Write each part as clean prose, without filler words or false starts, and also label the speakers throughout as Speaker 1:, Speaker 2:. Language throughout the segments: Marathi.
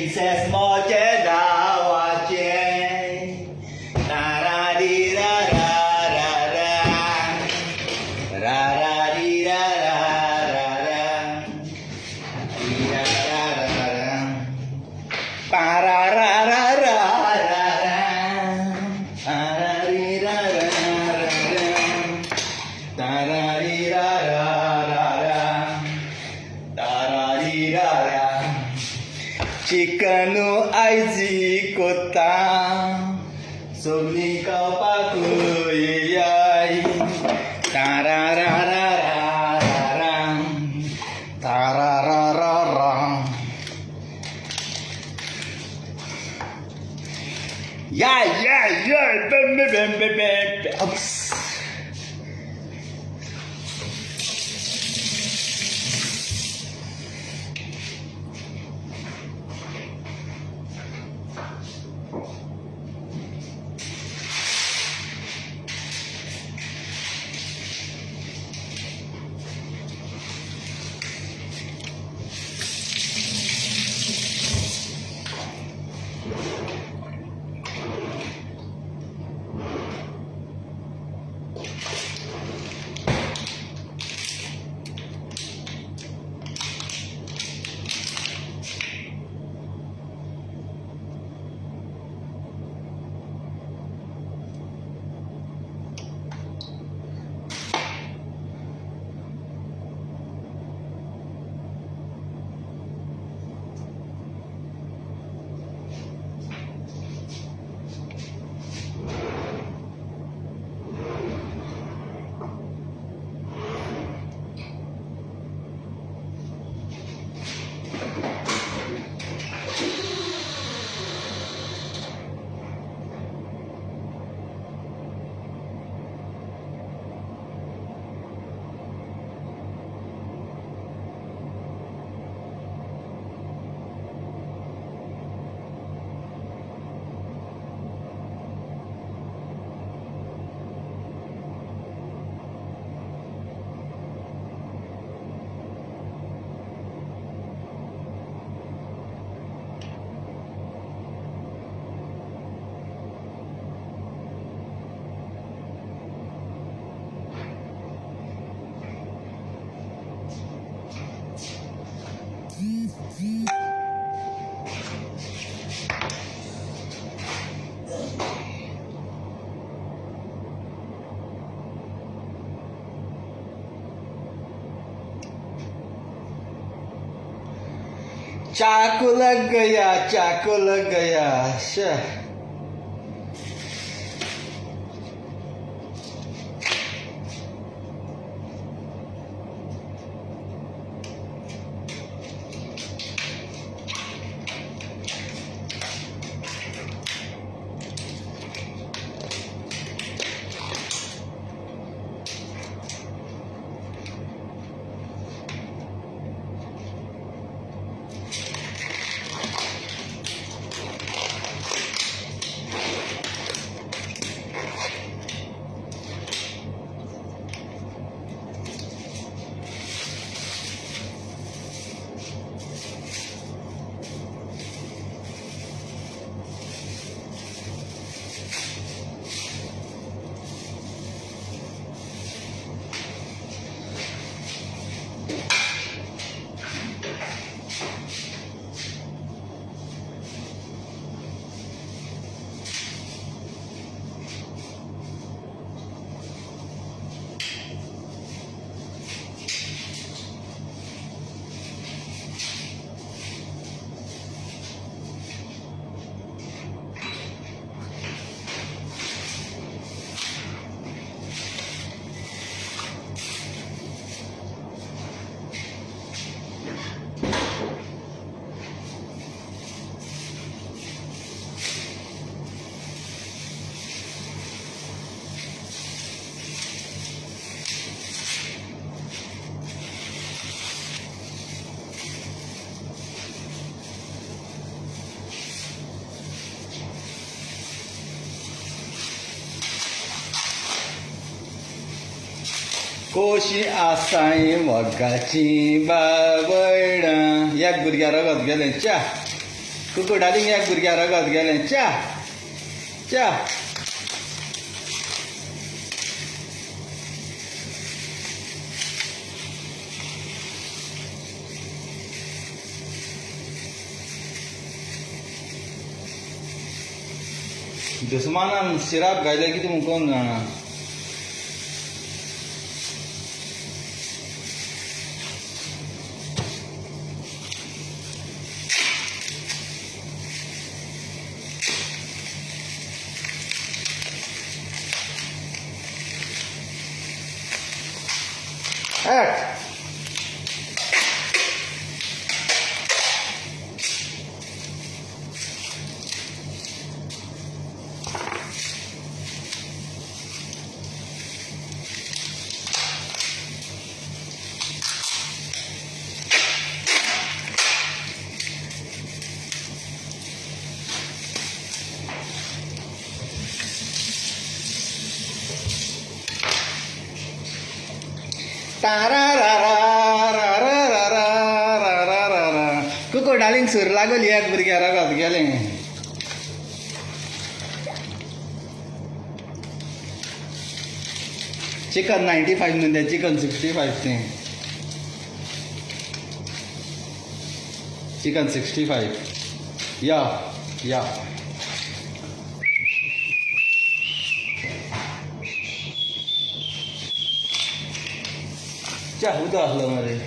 Speaker 1: prinses moce dawace. Ra-ra-di-ra-ra-ra-ra. Ra-ra-di-ra-ra-ra-ra. Di-ra-ra-ra-ra. Pa-ra-ra-ra-ra-ra-ra. Pa-ra-di-ra-ra-ra-ra. Ta-ra-di-ra-ra-ra-ra. Ta-ra-di-ra-ra. Jika nu aizi kota Sumni kau paku yai Tarararararang Tararararang Ya ya ya bem bem bem bem bem Ups. चाकू लग गया Shah Koshi asai wagachi babaira. Jak budga rogot gelen cha. कुकुडालींक एक भुरग्या रगत गेलें च्या च्या दुस्मानान सिराप घायले कितें म्हूण कोण जाणा कुकुडालींक सूर लागली एक भुरग्या रगत गेलें चिकन 95 न्हू तें चिकन 65 तें चिकन 65 या या च्या उदक आसलो मरे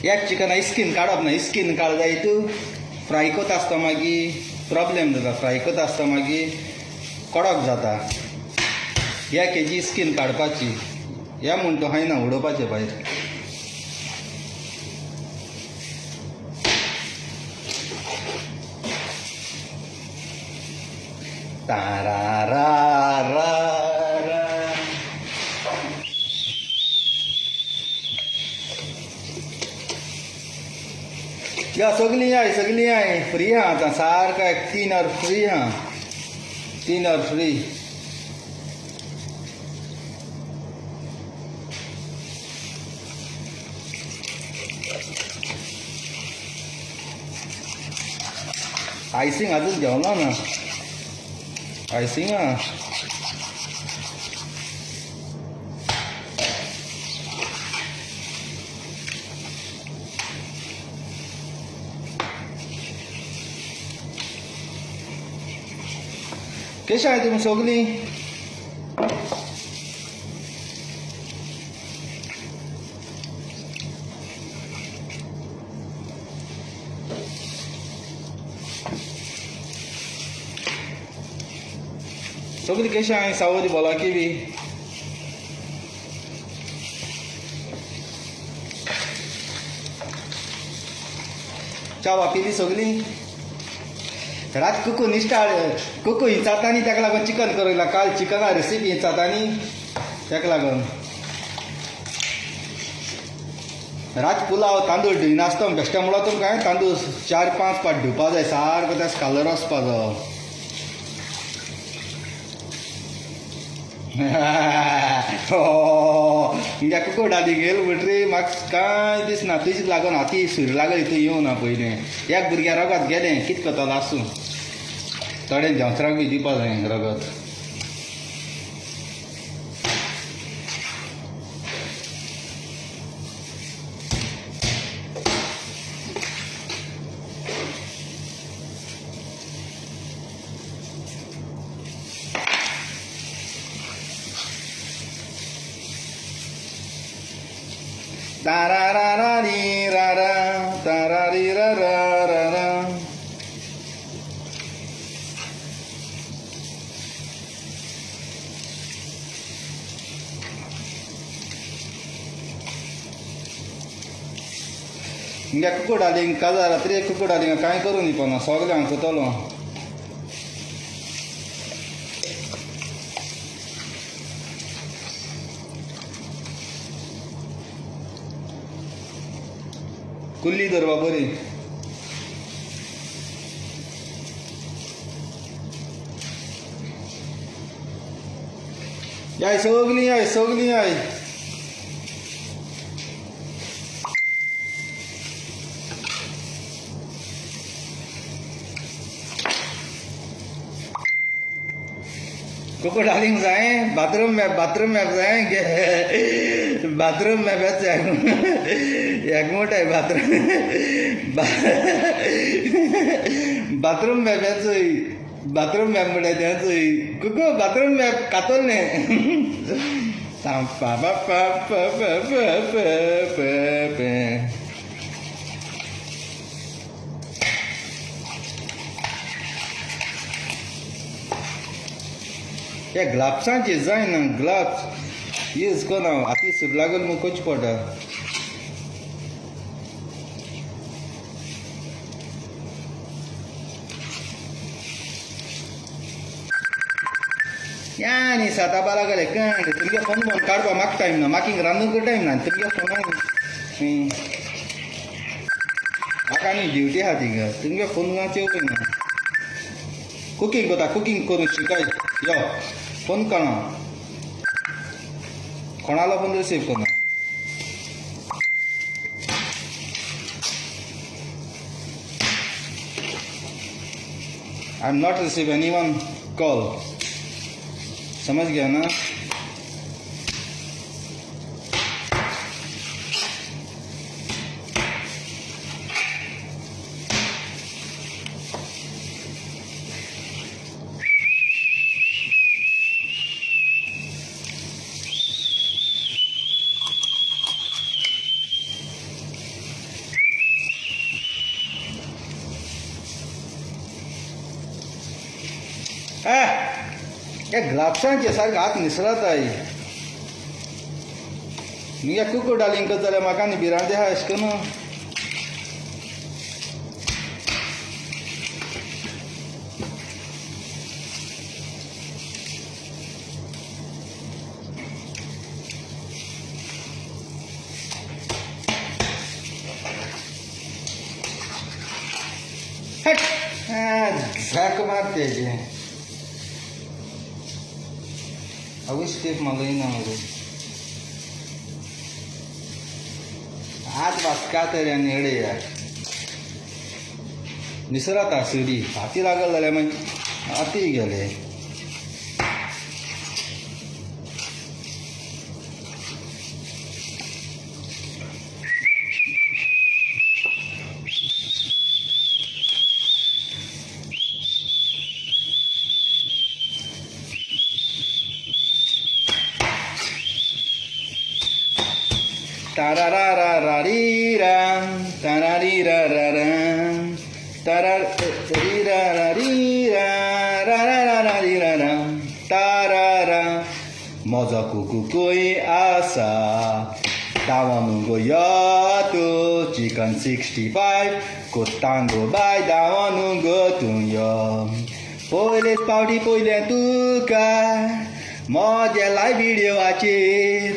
Speaker 1: एक चिकन स्किन काडप ना स्किन काड जाय तूं फ्राय कोत आसता मागीर प्रॉब्लेम जाता फ्राय कोत आसता मागीर कडक जाता 1 kg स्किन काडपाची ह्या म्हूण तूं हायना उडोवपाचें भायर तारारा या सगळीं आय फ्री आहा आतां सारको 3 वर फ्री आहा 3 वर फ्री आयसिंग अजून जेवलो ना आयसिंग कशें आहाय तुमी सगळीं सगळीं कशें आहाय सावरी बोलाकी बी च्या पिली सगळीं रात कुकू निस्टाळ कुकू हिंचातानी ताका लागून चिकन करूंक काल चिकना रेसिपी हिंचातानी ताका लागून रात पुलाव तांदूळ धुयनासतना बेश्टे म्हणून तुमकां तांदूळ 4-5 पाट धुवपा जाय सारको त्याच कलर वचपाचो त्या कुकुडाली गेल म्हणटरी म्हाका कांय दिसना तुजे लागून हाती सूर लागली तूं येवं ना पयलें एक भुरग्या रगत गेलें कितें करतलो आसूं थोडे देंवसराक बी दिवपा जाय रगत तारारारी रारा तारारी रारा रारा हिंगा कुकुडालींक काल रात्री कुकुडालींक कांय करूं न्ही पना सगळ्यांक कोतलो कुल्ली धरपा बरी. याय सगळीं याय. कोको डार्लिंग जाय बाथरूम मॅप जाय बाथरूम मॅप एक मोठा आहे बाथरूम मॅप म्हणटा त्याचोय कुको बाथरूम मॅप कातोल ने या ग्लाप्सांचे जायना ग्लाप्स यूज कोना हाती सूट लागल मग कोच पडटा. या न्ही 7:12 गेले कळ्ळे तुमगे फोन काडपा म्हाका टायम ना म्हाका रांदूंक टायम ना तुमगे फोन म्हाका आनी ड्युटी आहा थिंगा तुमगे फोन येवंक ना. कुकिंग कोता कुकिंग करून शिकाय यो फोन करा कोणाला फोन रिसीव करना. I am not receive anyone call. समझ गया ना. या ग्लाप्सांचे सारखे हात निसरताय. नी कुको डार्लिंग करता जाल्यार म्हाका न्ही भिरांत आहा अशें करून. झक मारते अवश्य स्टेप मागयना मरे आज वाचका तरी आनी हेडे यार निसरता सिडी हाती लागल जाल्यार मागीर हाती गेले. Tarararariram, tararirararam, tararirarirararirararam, tarara. Moza kukukui asa, dawanungo yato, chicken 65, kotango bai dawanungo tunyo. Poilet pauti poilet tuka, moja live video achir.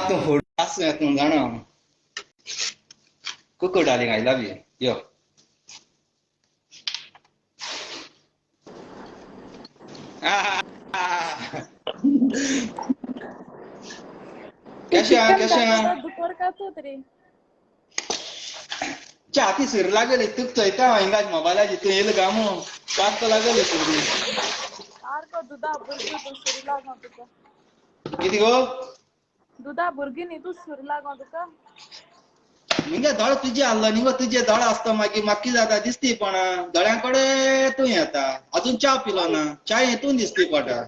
Speaker 1: तो होडास येतून जाणा कुको darling I love you yo कैसे
Speaker 2: दुपार का तो रे
Speaker 1: चाती सिर लागले तुक चैता हिंगा मोबाइल जितू येल गामो पास तो लागले सिर
Speaker 2: आर को दुधा भुरगी तू सुरी लागो तुका
Speaker 1: किती गो
Speaker 2: दुधा भुरगी न्ही तू सुरी लागो तुका
Speaker 1: म्हणजे दळ तुझे हाडलो न्ही गो तुझे दळ आसता मागीर माकी जाता दिसती पण दळ्यांकडे तूं येता अजून च्या पिलो ना च्या येतून दिसती पडटा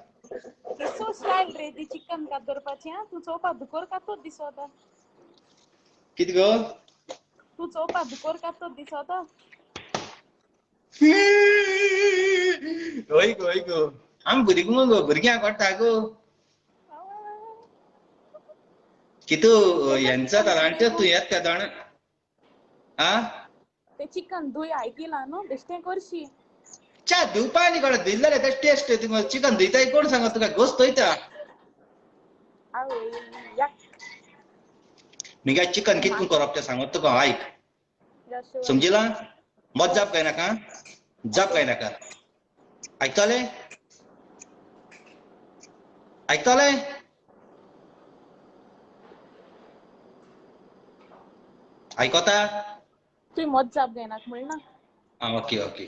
Speaker 2: सो स्टायल रे ती चिकन कात दरपाची हा तू चोवपा दुकोर कातोच दिसोता
Speaker 1: किती गो
Speaker 2: तू चोवपा दुकोर कातोच दिसोता
Speaker 1: होय गो आमी भुरगीं गो भुरग्यांक आवडटा गो कितू यांचा तालांटे तू येत त्या जाण आ
Speaker 2: ते चिकन धुई आयकिला न्हू बेश्टें करशी
Speaker 1: च्या धुवपा न्ही कडे धुयलेले ते टेस्ट चिकन धुयताय कोण सांगत तुका घोस्त धुयता
Speaker 2: आवय याक
Speaker 1: मिगा चिकन कितून करप तें सांगत तुका आयक समजिला मजाप काय नाका जाप काय नाका आयकतले आयकतले आयकता
Speaker 2: तुवें मज्जाप घेयनाक म्हणना
Speaker 1: आं ओके ओके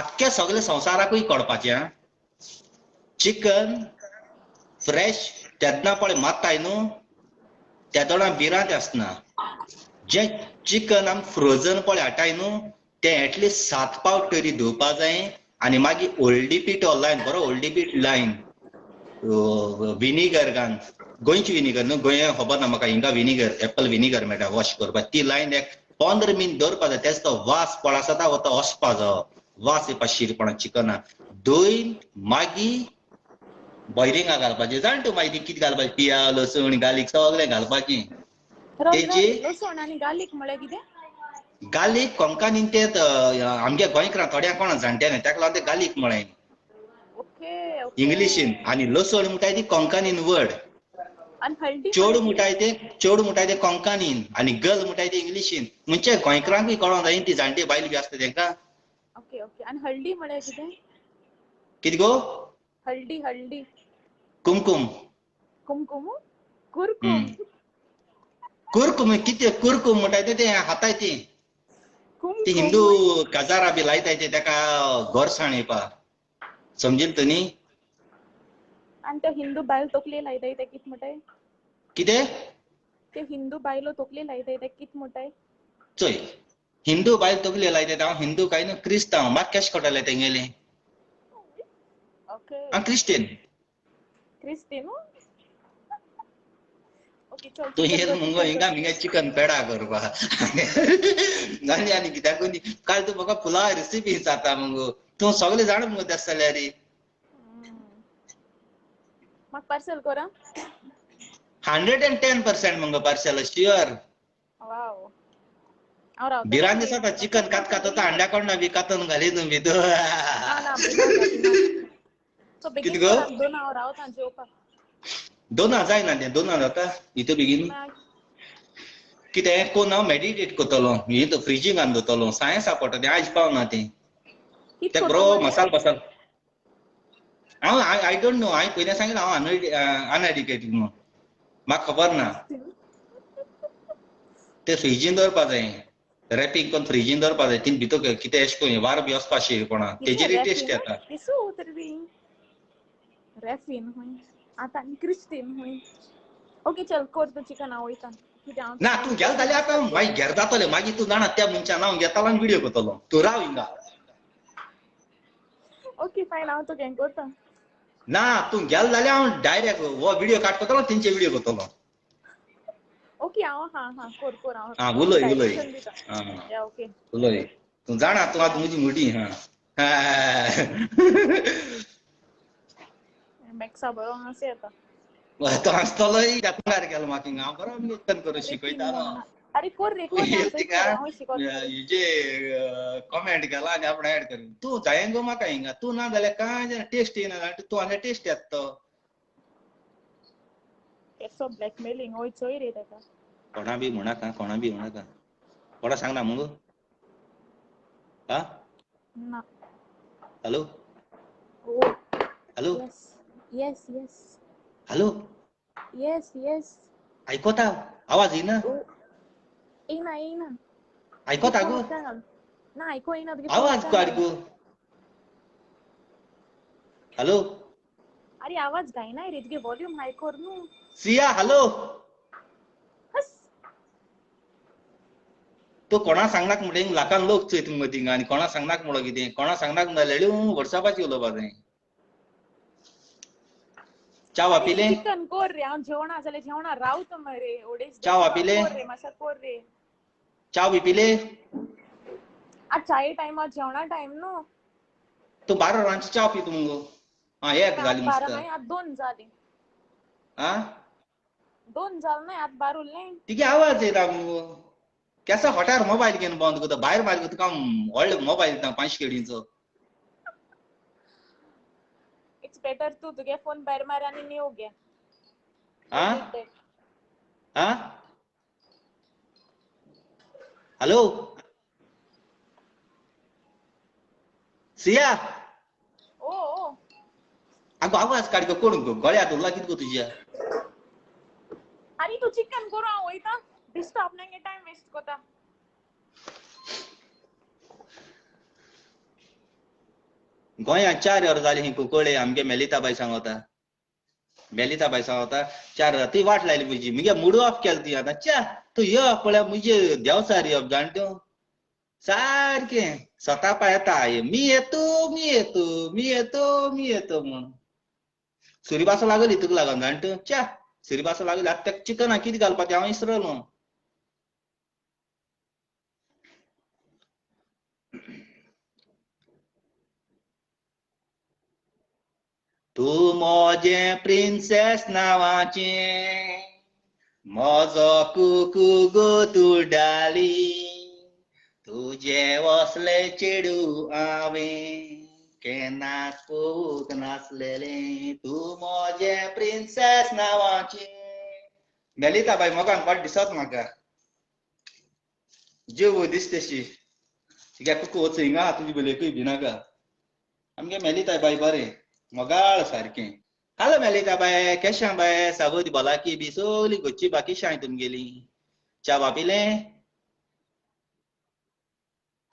Speaker 1: आख्ख्या सगळे संवसाराकूय कळपाचें आं चिकन फ्रेश तेदना पळय मारताय न्हू तेदोळां भिरांत आसना जे चिकन आमी फ्रोजन पळय हाडटाय न्हू तें एटलिस्ट 7 पावट तरी धुवपा जाय आनी मागीर हळदी पिठो लायन बरो हळदी पीठ लायन विनिगर घालन गोंयची विनिगर न्हू गोंया खबर ना म्हाका हिंगा विनिगर एप्पल विनिगर मेळटा वॉश करपाक ती लायन एक 15 मिनट दवरपा जाय तेच तो वास पळस आसा तो वचपा जायो वास येवपा शिरपणा चिकना धुयन मागीर बॉयलिंगा घालपाचें जाण तूं मागीर कितें घालपाचें पियाज लसूण गार्लीक सगळें घालपाचें तेची
Speaker 2: लसूण आनी गार्लीक म्हळ्यार कितें
Speaker 1: गार्लीक कोंकणीन ते आमगे गोंयकारांक थोड्यांक कोणा जाणट्यांक ताका लागून ते गार्लीक म्हळें
Speaker 2: ओके
Speaker 1: इंग्लिशीन आनी लसूण म्हणटाय ती कोंकणीन वर्ड
Speaker 2: आनी हळदी
Speaker 1: चोड म्हणटाय ते कोंकणीन आनी गल म्हणटाय ते इंग्लिशीन म्हणजे गोंयकारांकूय कळोंक जाय ती जाणटी बायल बी आसता तांकां
Speaker 2: ओके ओके आनी हळदी म्हळ्यार कितें
Speaker 1: कितें गो
Speaker 2: हळदी हळदी
Speaker 1: कुमकुम
Speaker 2: कुमकुम कुरकुम
Speaker 1: कुरकुम कितें कुरकुम म्हणटाय ते हाताय ती ती हिंदू काजारा बी लायताय ते ताका गोरसाण येवपाक समजील तू न्ही
Speaker 2: आनी ते हिंदू बायल तकली लायताय ते कितें म्हणटाय
Speaker 1: कितें
Speaker 2: ते हिंदू बायलो तकली लायताय ते कितें म्हणटाय
Speaker 1: चोय हिंदू बायल तकली लायताय हांव हिंदू काय न्हू क्रिस्तांव म्हाका कशें कळटलें तेंगेलें
Speaker 2: ओके
Speaker 1: हांव क्रिस्टियन
Speaker 2: क्रिस्टीन ओके चल
Speaker 1: तू येल मुंगो हिंगा मिंगा चिकन पेडा करपा आनी कित्याक काल तू म्हाका पुलाव रेसिपी विचारता मुगो तूं सगळें जाण मुगो तेस जाल्यार
Speaker 2: म्हाका पार्सल कर
Speaker 1: 110% मुगो पार्सल श्युअर
Speaker 2: वाव हांव रावता
Speaker 1: भिरांत दिसता चिकन कात कात अंड्या कोणा बी कातून घालीन बी
Speaker 2: सो बेगीन
Speaker 1: कितें गो?
Speaker 2: कर 2 हांव रावता जेवपाक
Speaker 1: 2 जायना तें 2 जाता इतू बेगीन कितें कोण हांव मेडिटेट करतलो हितू फ्रिजीन घालून दवरतलो सायन्स सांपडटा तें आयज पावना तें
Speaker 2: कित
Speaker 1: बरो
Speaker 2: करता
Speaker 1: मसाल बसाल हांव आय डोंट नो हांवें पयलें सांगितलें हांव अनएड्युकेटेड म्हणून म्हाका खबर ना ते फ्रिजीन दवरपा जाय रॅपिंग करून फ्रिजीन दवरपा जाय तीन भितर कितें अशें करून वार बी वचपा शिरपणा तेजेरूय टेस्ट येता
Speaker 2: केसो उतरबी रॅफिन हुंय आतां क्रिस्टीन हुंय ओके चल कर तू चिकन हांव वयता
Speaker 1: ना तूं गेल जाल्यार आतां मागीर घेर जातलें मागीर तूं जाणा त्या मनशान हांव घेतालो आनी व्हिडियो करतलो तूं राव हिंगा
Speaker 2: ओके फायन हांव तुका हें करता
Speaker 1: ना तूं गेल जाल्यार हांव डायरेक्ट हो व्हिडियो काडटलो तेंचे व्हिडियो करतलो
Speaker 2: ओके हांव हा कर
Speaker 1: आं उलय
Speaker 2: डायरेक्शन दिता या ओके
Speaker 1: उलय तूं जाणा तूं आतां म्हजी मुडी हा
Speaker 2: मॅक्सा बरो हांस येता
Speaker 1: तो हांसतलोय भायर गेलो म्हाका हिंगा हांव बरो कीर्तन करून शिकयतालो
Speaker 2: अरे कोर रे कोर हांव शिकयता
Speaker 1: हिजे कमेंट केला आनी आपण ऍड कर तूं जाय गो म्हाका हिंगा तूं ना जाल्यार कांय टेस्ट येना तूं आल्या टेस्ट येता तो
Speaker 2: केसो ब्लॅकमेलिंग होय चोय रे ताका
Speaker 1: कोणा बी म्हणाका कोणा सांगना मुगो हा
Speaker 2: ना
Speaker 1: हॅलो
Speaker 2: ओ
Speaker 1: हॅलो
Speaker 2: यस
Speaker 1: हॅलो
Speaker 2: यस
Speaker 1: आयकोता आवाज येना
Speaker 2: येना
Speaker 1: आयकोता गो
Speaker 2: ना आयको येना
Speaker 1: आवाज काड गो हॅलो
Speaker 2: अरे आवाज काय नाही रे तुगे व्हॉल्यूम हाय कर न्हू.
Speaker 1: सिया हॅलो.
Speaker 2: हस.
Speaker 1: तो कोणा सांगनाक म्हणटा लाखान लोक चयत मग थिंगा आनी कोणा सांगनाक म्हणो कितें कोणा सांगनाक म्हणल्यार व्हॉट्सॅपाचेर उलोवपा जाय. च्या
Speaker 2: अरे तू
Speaker 1: पिले
Speaker 2: चिकन कोर रे हांव जेवणा जाल्यार जेवणा रावता मरे उडेस
Speaker 1: च्या
Speaker 2: देखो
Speaker 1: पिले
Speaker 2: कोर रे मातशें कोर रे.
Speaker 1: च्या बी पिले
Speaker 2: आज चाये टायमार जेवणा टायम न्हू.
Speaker 1: तू 12 वरांची च्या पितो मुगो. हा एक
Speaker 2: आत
Speaker 1: जाली
Speaker 2: 12
Speaker 1: मस्त.
Speaker 2: नाही आत 2 जाली.
Speaker 1: आ
Speaker 2: 2 जाल नाही आत 12 उरले.
Speaker 1: तिगे आवाज येता मुगो. केसा फाटार मोबायल घेवन बंद करता भायर मार तुका व्हडलो मोबायल दिता 500 केडीचो.
Speaker 2: इट्स बेटर तू तुगे फोन भायर मार आनी न्यू घे.
Speaker 1: आ
Speaker 2: डिलीट डेट.
Speaker 1: आ हॅलो सिया
Speaker 2: ओ ओ
Speaker 1: आगो आवाज काड गो कोण गो गळ्यात उरला कित गो तुज्या.
Speaker 2: अरे तू चिकन कोर हांव वयता डिस्टर्ब नांगे टायम वेस्ट कोता.
Speaker 1: गोंयांत 4 वर जाली ही कुंकळे आमगे मेलिताबाई सांगता. मेलिताबाई सांगता 4 ती वाट लायली म्हजी मगे मूड ऑफ केला ती आतां च्या तू यो पळय म्हणजे देवसार यो जाणट्यो सारकें स्वता येता मी येतो मी येतो मी येतो मी येतो म्हण. सुरीबास लागली तुका लागून जाणट्यो च्या सुरीबास लागली आतां तेका चिकनाक कितें घालपाचें हांव इसरलो. तूं मोजें प्रिन्सेस नांवाचें म्हजो कुकू गो तूं डार्लिंग तुजें असलें चेडूं हांवें केन्नाच पळोवंक नासलेलें तूं मोजें प्रिन्सेस नांवाचें. मेलिताबाई मोगान पाट दिसत म्हाका जीव दिसतेशी कित्याक कुकू वच हिंगा तुजी बलेकूय भिनाका. आमगे मेलिताबाई बरें मोगाळ सारकें. हॅलो मेलिताबाई केशें बाय सागोती भलाकी बी सगली घरची बाकी शाय तुमगेली. च्या बा पिलें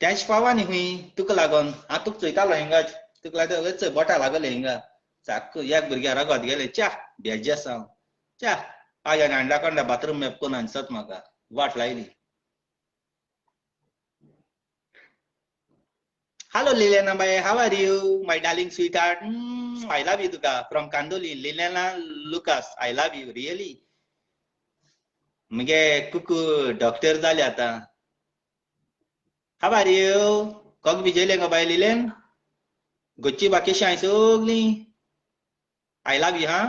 Speaker 1: तेंच पावा न्ही खूंय तुका लागोन हांव तुका चयतालो हिंगा तुका लागोन चय बोटा लागले हिंगा साक्क एक भुरग्या रागात गेले च्या बेज्जेस हांव च्या आया हांडला कोंडा बाथरूम मॅप कोन्न दिसत म्हाका वाट लायली. Hello Liliana बाय how are you my darling sweetheart I love you तुका from Candolim Liliana Lucas I love you really. मगे कुकू डॉक्टर जाले आतां. हाउ आर यू कोग भिजयले गो बाय लिलेन गोच्ची बाकी शाय सगली I love you हा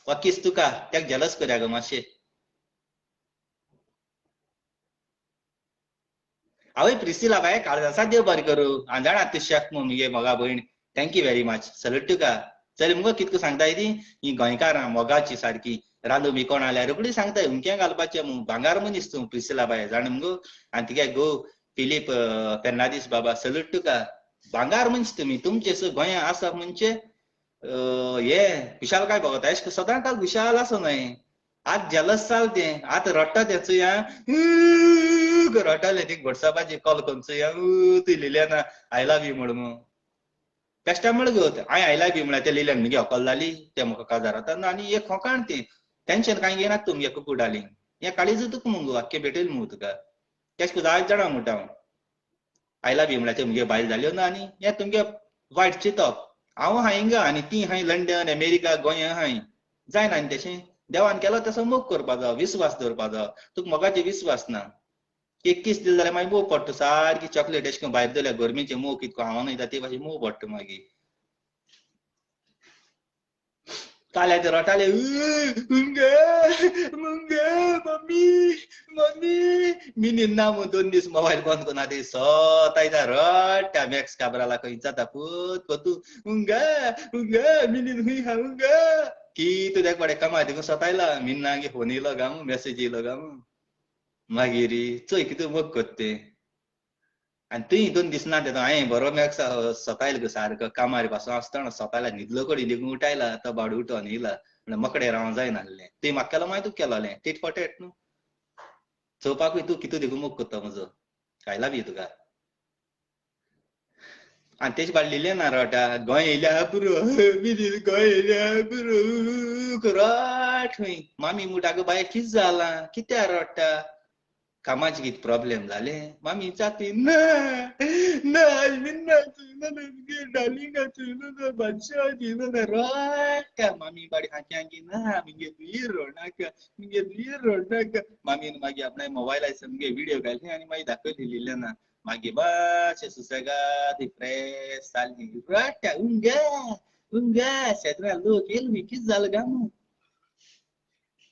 Speaker 1: वकीस तुका तेक जेलस करया गो मातशें. आवय प्रिसिला बाय काळजासा देव बरें करूं आंजाणा तू शेफ मगे मोगा भयण थँक्यू व्हेरी मच सल्यूट तुका. चल मुगो कितको सांगता ती ही गोंयकारां मोगाची सारकी रांदू बी कोण आल्यार रोखडी सांगता हुमकें घालपाचें म्हूण भांगार मनीस तूं प्रिसिला बाय जाण मुगो. आनी तिगे गो फिलीप फेर्नांदीस बाबा सल्यूट तुका भांगार मनीस तुमी तुमचे गोंया आसा म्हणजे हे विशाल काय भोगता एश सदां काल विशाल आसा न्हय. आज जेलस जाल तें आतां रडटा तें चुया रडटालें ती व्हॉट्सॅपाचेर कॉल करून चुया ती लिलियाना आय लव यू म्हणून बेश्टा म्हण गो हांवें आय लव यू म्हळ्यार ते लिलियान मगे हॉकल जाली ते म्हाका काजार जाता आनी एक होकाण ती टेन्शन कांय घेयनात तुमगे कुकू डार्लिंग हें काळीज तुका मुगो आख्खे भेटयल मुगो तुका तेश को जायत जाणां म्हणटा हांव आय लव यू म्हळ्यार ते म्हगे बायल जाल्यो ना आनी हें तुमगे वायट चिंतप हांव आहा हिंगा आनी ती हाय लंडन अमेरिका गोंया हाय जायना आनी तशें देवान केलो तसो मोग करपा जायो विस्वास दवरपा जायो तुका मोगाचेर विस्वास ना. एक किस दिले जाल्यार मागीर मोग पडटा सारकी चॉकलेट एश कोन्न भायर दवरल्यार गरमेचे मोग कितको हांवोन वयता ते भाशेन मोग पडटा मागीर. काल्या ते रटाले मुंगे मुंगे मम्मी मम्मी मिनीन ना म्हूण 2 दीस मोबायल बंद करून आतां सोतायता रडटा मॅक्स काबराला खंय जाता पूत कोतू मुंगे मुंगे मिनीन खूंय हा मुंगे कितू तेका बाडे कामां देखून सोतायला मिनांगे फोन येयलो गामू मेसेज येयलो गामू मागीर चोय कितू मोग कोत्ते आनी तुय 2 दीस ना तेदो हांवें बरो मॅक्स सोतायलो गो सारको कामार पासून आसतना सोतायला न्हिदलो कडी देखून उठायला तो बाडू उठोन येयला म्हणल्यार मकडे रावं जायना आहलें तुवें म्हाका केलो मागीर तुका केलोलें टीट फॉर टॅट न्हू चोवपाकूय तूं कितू देखून मोग कोत्ता म्हजो आय लव यू तुका. आनी तेचे भायर लिहिलें ना रोटा गोंय येयल्या पुरो मिनीन गोंय येयल्या पुरो रोट खंय मामी म्हणटा गो बाय कितें जालां कित्याक रोडटा कामाचें कितें प्रॉब्लेम जालें मामी विचारता ना ना ना डार्लिंग बादशाह रोडटा मामी बाडी हांकी हांकी ना मुगे दुयेर रोडनाका मुगे दुयेर रोडनाका मामीन मागीर आपणाय मोबायलाचेर मुगे व्हिडियो घाली आनी मागीर दाखयली लिहिलें ना मागीर मातशें सुसेगाद फ्रेश जाली रोडटा उंगा उंगा शेजरा लोक येयले कितें जालें गा म्हूण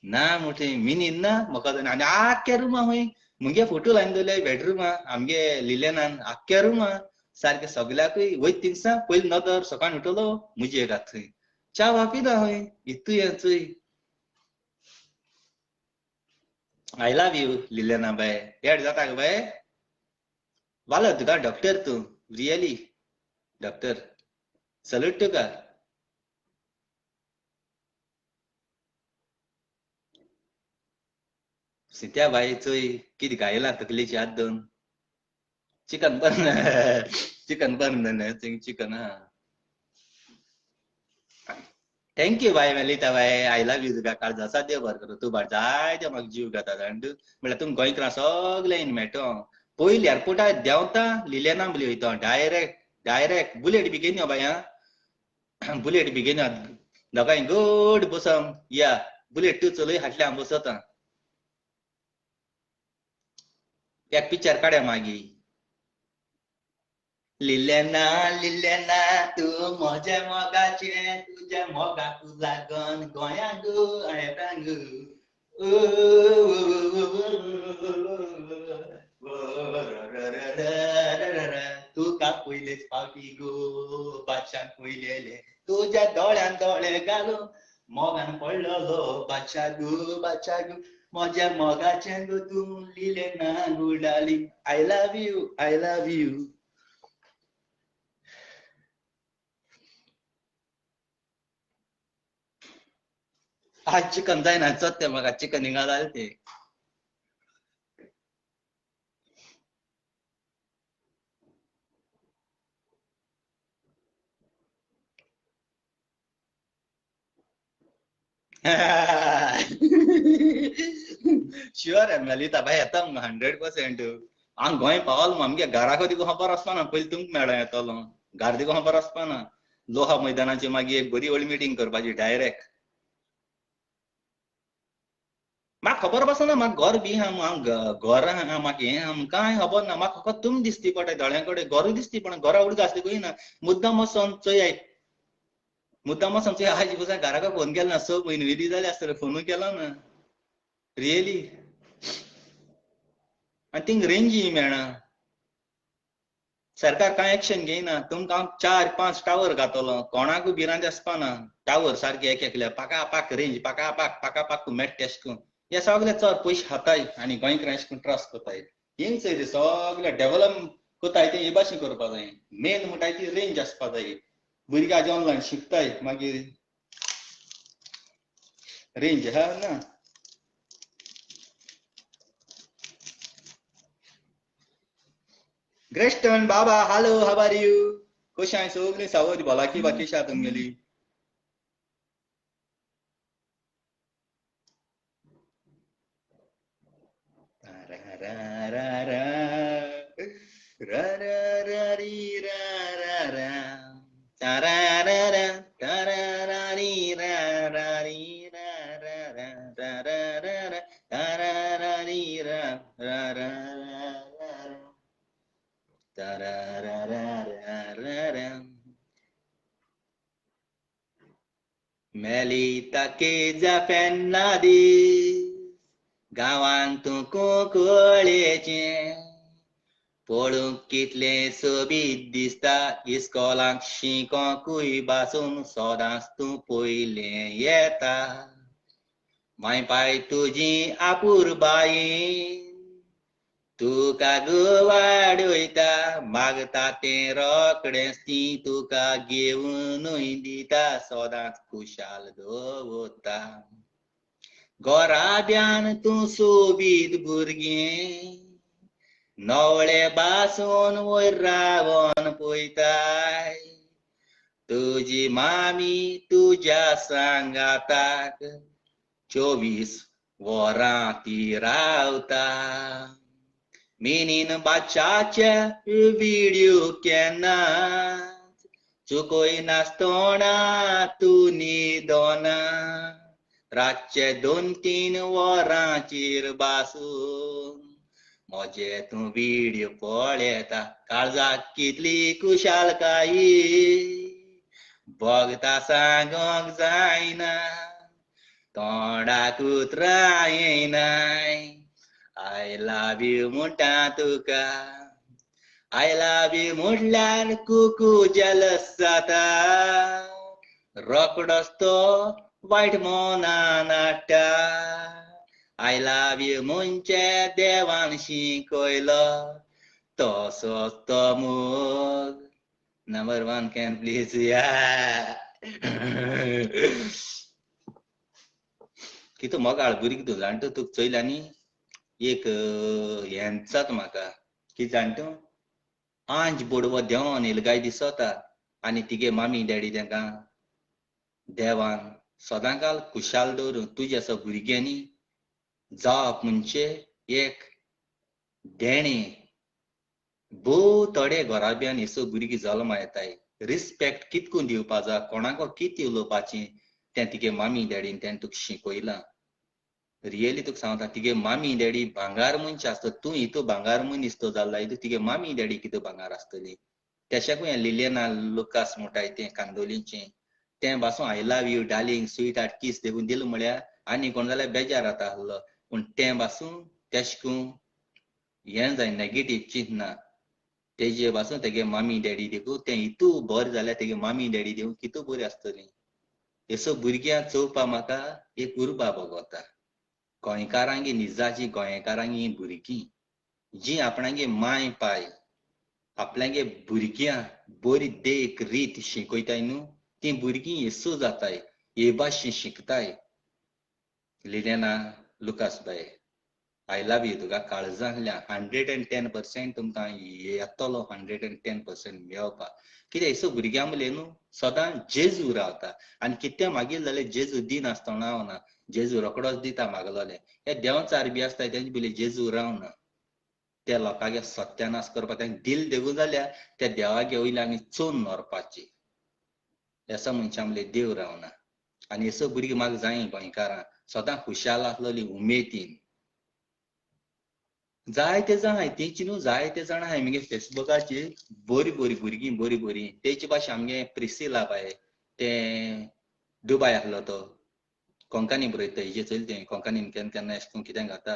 Speaker 1: ना मोठे मिनीन ना म्हाका आनी आख्ख्या रुमा हूंय मुगे फोटो लायन दवरल्याय बेडरुमा आमगे लिलेनान आख्ख्या रुमा सारकें सगल्याकूय वयता थिंगसा पयली नदर सकाळीं उठलो मुजी येता थंय च्या पिता हूंय इतूय चुय आय लव यू लिलेना बाय एड जाता गो बाय वालो तुका डॉक्टर तूं रियली डॉक्टर सल्यूट तुका सित्या बाय चुय कितें गायला तकलेची हात दोन chicken burn chicken burn chicken हा थँक यू बाय मेलिता बाय आय लव यू तुका काळजाचा देव बर करूं तूं भायर जायते म्हाका जीव घाता जाण म्हळ्यार तुमकां गोंयकारां सगळे इन मेळटो पयलीं एअरपोर्टार देंवता लिलेना बली वयता डायरेक्ट बुलेट बेगीन यो बाय आं बुलेट बेगीन यो दोगांय गोड बसोन या बुलेट तूं चलय फाटल्यान हांव बसता एक पिक्चर काडया मागीर लिलेना तूं म्हज्या मोगाचें तुज्या मोगाक लागोन गोंयांक येतांग तुका पयलेच फावटी गो बादशाक पयलेले तुज्या दोळ्यान दोळे घालून मोगान पडलेलो बादशा गो म्हज्या मोगाचें गो तूं लिलेना गो डार्लिंग आय लव यू आज चिकन जायना चोत्ते म्हाका चिकन हिंगा जालें ते शुअर मेलिता बाय येता 100% हांव गोंय पावलो आमगे घराको देखून खबर आसपाना पयलीं तुमकां मेळों येतलो घर देखून खबर आसपाना लोहा मैदानाचेर मागीर एक बरी व्हडली मिटींग करपाची डायरेक्ट म्हाका खबर आसना म्हाका घर बी हांव घर आहा म्हाका हें आहा कांय खबर ना म्हाका फकत तुम दिसती पडटा दोळ्यां कडेन घरूय दिसती पण घरा उडीक आसली खंय ना मुद्दाम वचोन चोय मुद्दाम वचोन चोय हाजी बसा घराको फोन केलो ना 6 म्हयने विधी जाले आसतले फोनूय केलो ना रियली आनी थिंग रेंजूय मेळना सरकार कांय एक्शन घेयना तुमकां हांव 4-5 टावर घातलो कोणाकूय भिरांत आसपाना टावर सारके एक एकल्या पाका पाक रेंज पाका पाक मेट तेश करून हे सगळे चड पयशे खाताय आनी गोंयकारां एश करून त्रास कोताय हिंग चोय सगळे डेव्हलप कोताय ते हे भाशेन करपा जाय मेन म्हणटाय ती रेंज आसपा जाय भुरगे आज ऑनलायन शिकताय मागीर रेंज हा ना Greston, Baba, hello, how are you? कशी आहे सगळी सावध भलाकी बाकी आहा तुमगेली Melita केजा फेन्नादीस गांवांत तूं कोंकळेचें पळोवंक कितलें सोबीत दिसता इस्कोलाक शिकोंकूय बासून सदांच तूं पयलें येता माय पाय तुजी आपुरबायेन तुका वाडयता मागता तें रोकडेंच ती तुका घेवनूय दिता सदांच खुशाल दवरता घोराब्यान तूं सोबीत भुरगें नवळे बासून वयर रावण पळयताय तुजी मामी तुज्या सांगाताक 24 वरां ती रावता मेनीन बाचाचे व्हिडिओ केन्ना चुकोय नासतना तूं न्हिदना रातचे 2-3 वरांचेर बासून म्हजे तूं व्हिडिओ पळयता काळजाक कितली कुशालकायी भोगता सांगोंक जायना तोंडाक उतरां येयनाय आय लव यू म्हणटा तुका आय लव यू म्हटल्यार कुकू जेलस जाता रोकडोच तो वायट मोनान हाडटा आय लव यू म्हणचे देवान शिकयलो तसोच तो मोग नंबर 1 can please कितू मोगाळ भुरगी तूं जाणटो तुका चोयलांनी एक हेंचात म्हाका कितें जाणटो आंज बोडवो देंवन येयलो गाय दिसता आनी तिगे मामी डॅडी तांकां देवान सदांकाल खुशाल दवरूं तुज्या असा भुरग्यांनी जावप म्हणजे एक देणे भोव थोडे घोराब्यान हेसो भुरगीं जल्मा येताय रिस्पेक्ट कितकून दिवपा जाय कोणाको कितें उलोवपाचें तें तिगे मामी डॅडीन तें तुका शिकयलां रियली तुका सांगता तिगे मामी डॅडी भांगार मनशां आसता तूं हितू भांगार मनीस तो जाल्ला हितू तिगे मामी डॅडी कितें भांगार आसतली तेशाकूय हें लिलियना लुकास म्हणटाय तें कांदोलीचें तें पासून I love you darling sweetheart kiss देखून दिलें म्हळ्यार आनी कोण जाल्यार बेजार जाता आसलो पूण तें पासून तेशकून हें जाय नेगेटीव चिंत ना तेजे पासून तेगे मामी डॅडी देखून तें हितू बरें जाल्यार तेगे मामी डॅडी देखून कितू बरीं आसतलीं हेसो भुरग्यांक चोवपा म्हाका एक उर्बा भोगोता गोंयकारांगे निजाची गोंयकारांगी भुरगीं जी आपणागे माय पाय आपल्यागे भुरग्यांक बरी देख रीत शिकयताय न्हू ती भुरगीं येसू जाताय हे भाशेन शिकताय लिलियना लुकास बाय आय लव यू तुका काळजांतल्यान 110% तुमकां येतलो 110% मेळपाक कित्याक हेसो भुरग्यां म्हणलें न्हू सदां जेजू रावता आनी कितें मागीर जाल्यार जेजू दिनासतना ना जेजू रोकडोच दिता मागलोलें हे देंवचार बी आसताय तेंचे भिले जेजू रावना त्या लोकांगे सत्यानाश करपाक तें दिल देखून जाल्यार त्या देवागे वयले आमी चोवन व्हरपाची असा मनशां म्हणलें देव रावना आनी हेसो भुरगीं म्हाका जायी गोंयकारां सदां खुशाल आसलोली उमेदीन जायते जाण हाय तेंची न्हू जायते जाण हाय मगे फेसबुकाचेर बरी बरी भुरगीं बरी बरी तेचे भाशेन आमगे प्रिसिला बाय तें दुबाय आसलो तो कोंकणी बरयता हेजे चलतें तें कोंकणीन केन्ना केन्ना अशें करून कितें घाता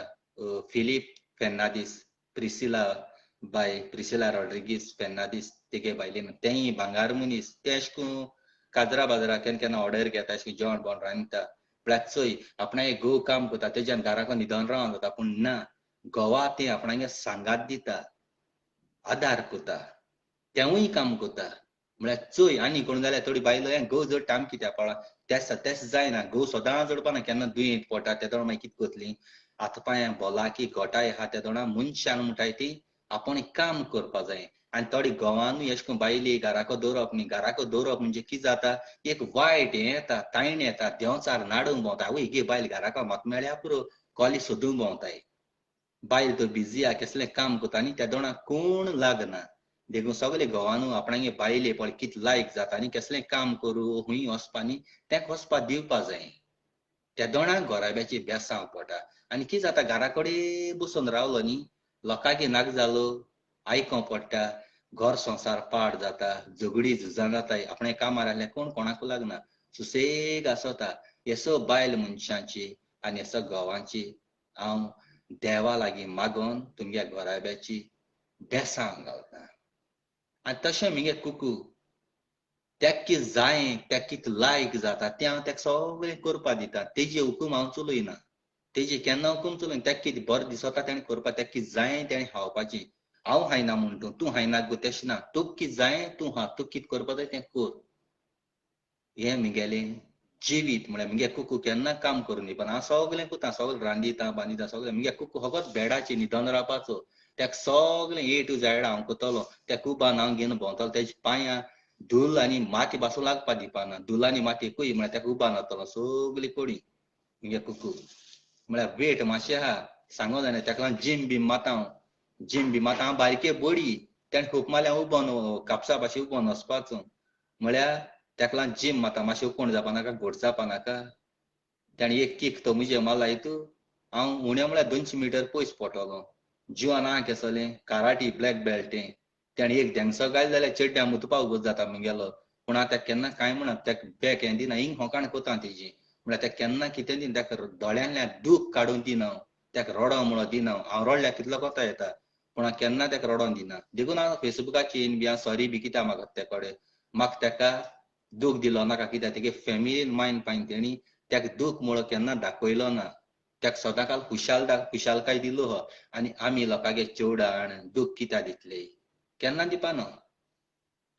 Speaker 1: फिलीप फेर्नांदीस प्रिसिला बाय प्रिसिला रॉड्रिगीस फेर्नांदीस तेगे बायलेन तेंय भांगार मनीस तें अशें करून काजरा बाजरा केन्ना केन्ना ऑर्डर घेता अशें जेवण बोवण रांदता म्हळ्यार चोय आपणागे घोव काम करता तेज्यान घराको न्हिदोन रावोन जाता पूण ना घोवा तें आपणागे सांगात दिता आदार कोता तेंवूय काम कोता म्हळ्यार चोय आनी कोण जाल्यार थोडी बायलो हें घोव जोडटा आमी कित्याक पळा तेच जायना घोव सदां जोडपाना केन्ना दुयेंत पडटा ते तोण मागीर कितें कोतलीं हात पांयां भलाकी गोठाय आहा त्या तोणा मनशान म्हणटाय ती आपण काम करपा जाय आनी थोडी घोवानूय अशें करून बायली घराको दवरप न्ही घराको दवरप म्हणजे कितें जाता एक वायट हें येता तायण येता देंवचार नाडूंक भोंवता आवय गे बायल घराको म्हाका मेळ्ळ्या पुरो कोली सोदूंक भोंवताय बायल तो बिजी आहा कसलें काम कोता न्ही त्या दोणाक कोण लागना देखून सगळे घोवानू आपणागे बायले पळय कितें लायक जाता आनी कसलें काम करूं खूंय वचपा न्ही तेंक वचपा दिवपा जाय त्या दोणाक घोराब्याची बेसांव पडटा आनी कितें जाता घरा कडेन बसून रावलो न्ही लोकांगे नाक जालो आयको पडटा घर संसार पाड जाता झगडी झुजां जाताय आपणे कामार आहल्यार कोण कोणाक लागना सुसेग आसता हेसो बायल मनशांची आनी हेसो घोवांची हांव देवा लागीं मागोन तुमगे घोराब्याची बेसांव घालता आनी तशें मगे कुकू तेक कितें जाय तेक कितें लायक जाता तें हांव तेका सगळें करपा दिता तेजे हुकूम हांव चलयना तेजे केन्ना हुकूम चलयना तेका कितें बरें दिसता तेणें करपा तेका कितें जाय तेणें खावपाचें हांव खायना म्हणटा तूं खायना गो तेशें ना तुका कितें जाय तूं खा तुका कितें करपा जाय तें कर हें म्हगेलें जिवीत म्हळ्यार म्हगे कुकू केन्ना काम करूं न्ही पण हांव सगळें कोता सगळें रांदिता बांदिता सगळें म्हगे कुकू फकत बेडाचेर न्हिदोन रावपाचो
Speaker 3: त्याक सगळें A to Z हांव कोतलो त्या कुबान हांव घेवन भोंवतलो तेजे पांयां धूल आनी माती पासून लागपा दिवपाना धूल आनी माती एकूय म्हळ्यार त्याक उबान वतलो सगळी पडी म्हगे कुकू म्हळ्यार वेट मातशें आहा सांगो जायना तेका लागून जिम बी माता हांव बारके बडी तेणें खूब मारल्यार उबोन कापसा भाशेन उबोन वचपाचो म्हळ्यार तेका लागून जिम माता मातशें उकोण जावपा नाका घोट जावपा नाका तेणें एक किक तो म्हजे मारला हितू हांव उणें म्हळ्यार 200 मीटर पयस पडटलो जिवान हांव केसलें काराटी ब्लॅक बेल्टें तेणें एक धेंगसो गायलो जाल्यार चड्ड्या मुतपा उबो जाता म्हगेलो पूण हांव तेका केन्ना कांय म्हणना तेका बॅक हें दिना हिंग होकाण कोता तेजी म्हळ्यार तेका केन्ना कितें दिना तेका दोळ्यांतल्यान दूख काडून दिना तेका रडो म्हणून दिना हांव रडल्यार कितलो कोता येता पूण हांव केन्ना तेका रडोन दिना देखून हांव फेसबुकाचेर बी हांव सॉरी बी कित्याक मागता ते कडेन म्हाका तेका दूख दिलो नाका कित्याक तेगे फॅमिलीन मायन पायन तेणी तेका दूख म्हणून केन्ना दाखयलो ना तेका सदांकाल खुशालकाय दिलो हो आनी आमी लोकांगे चेवडान दूख कित्याक दितले केन्ना दिवपाना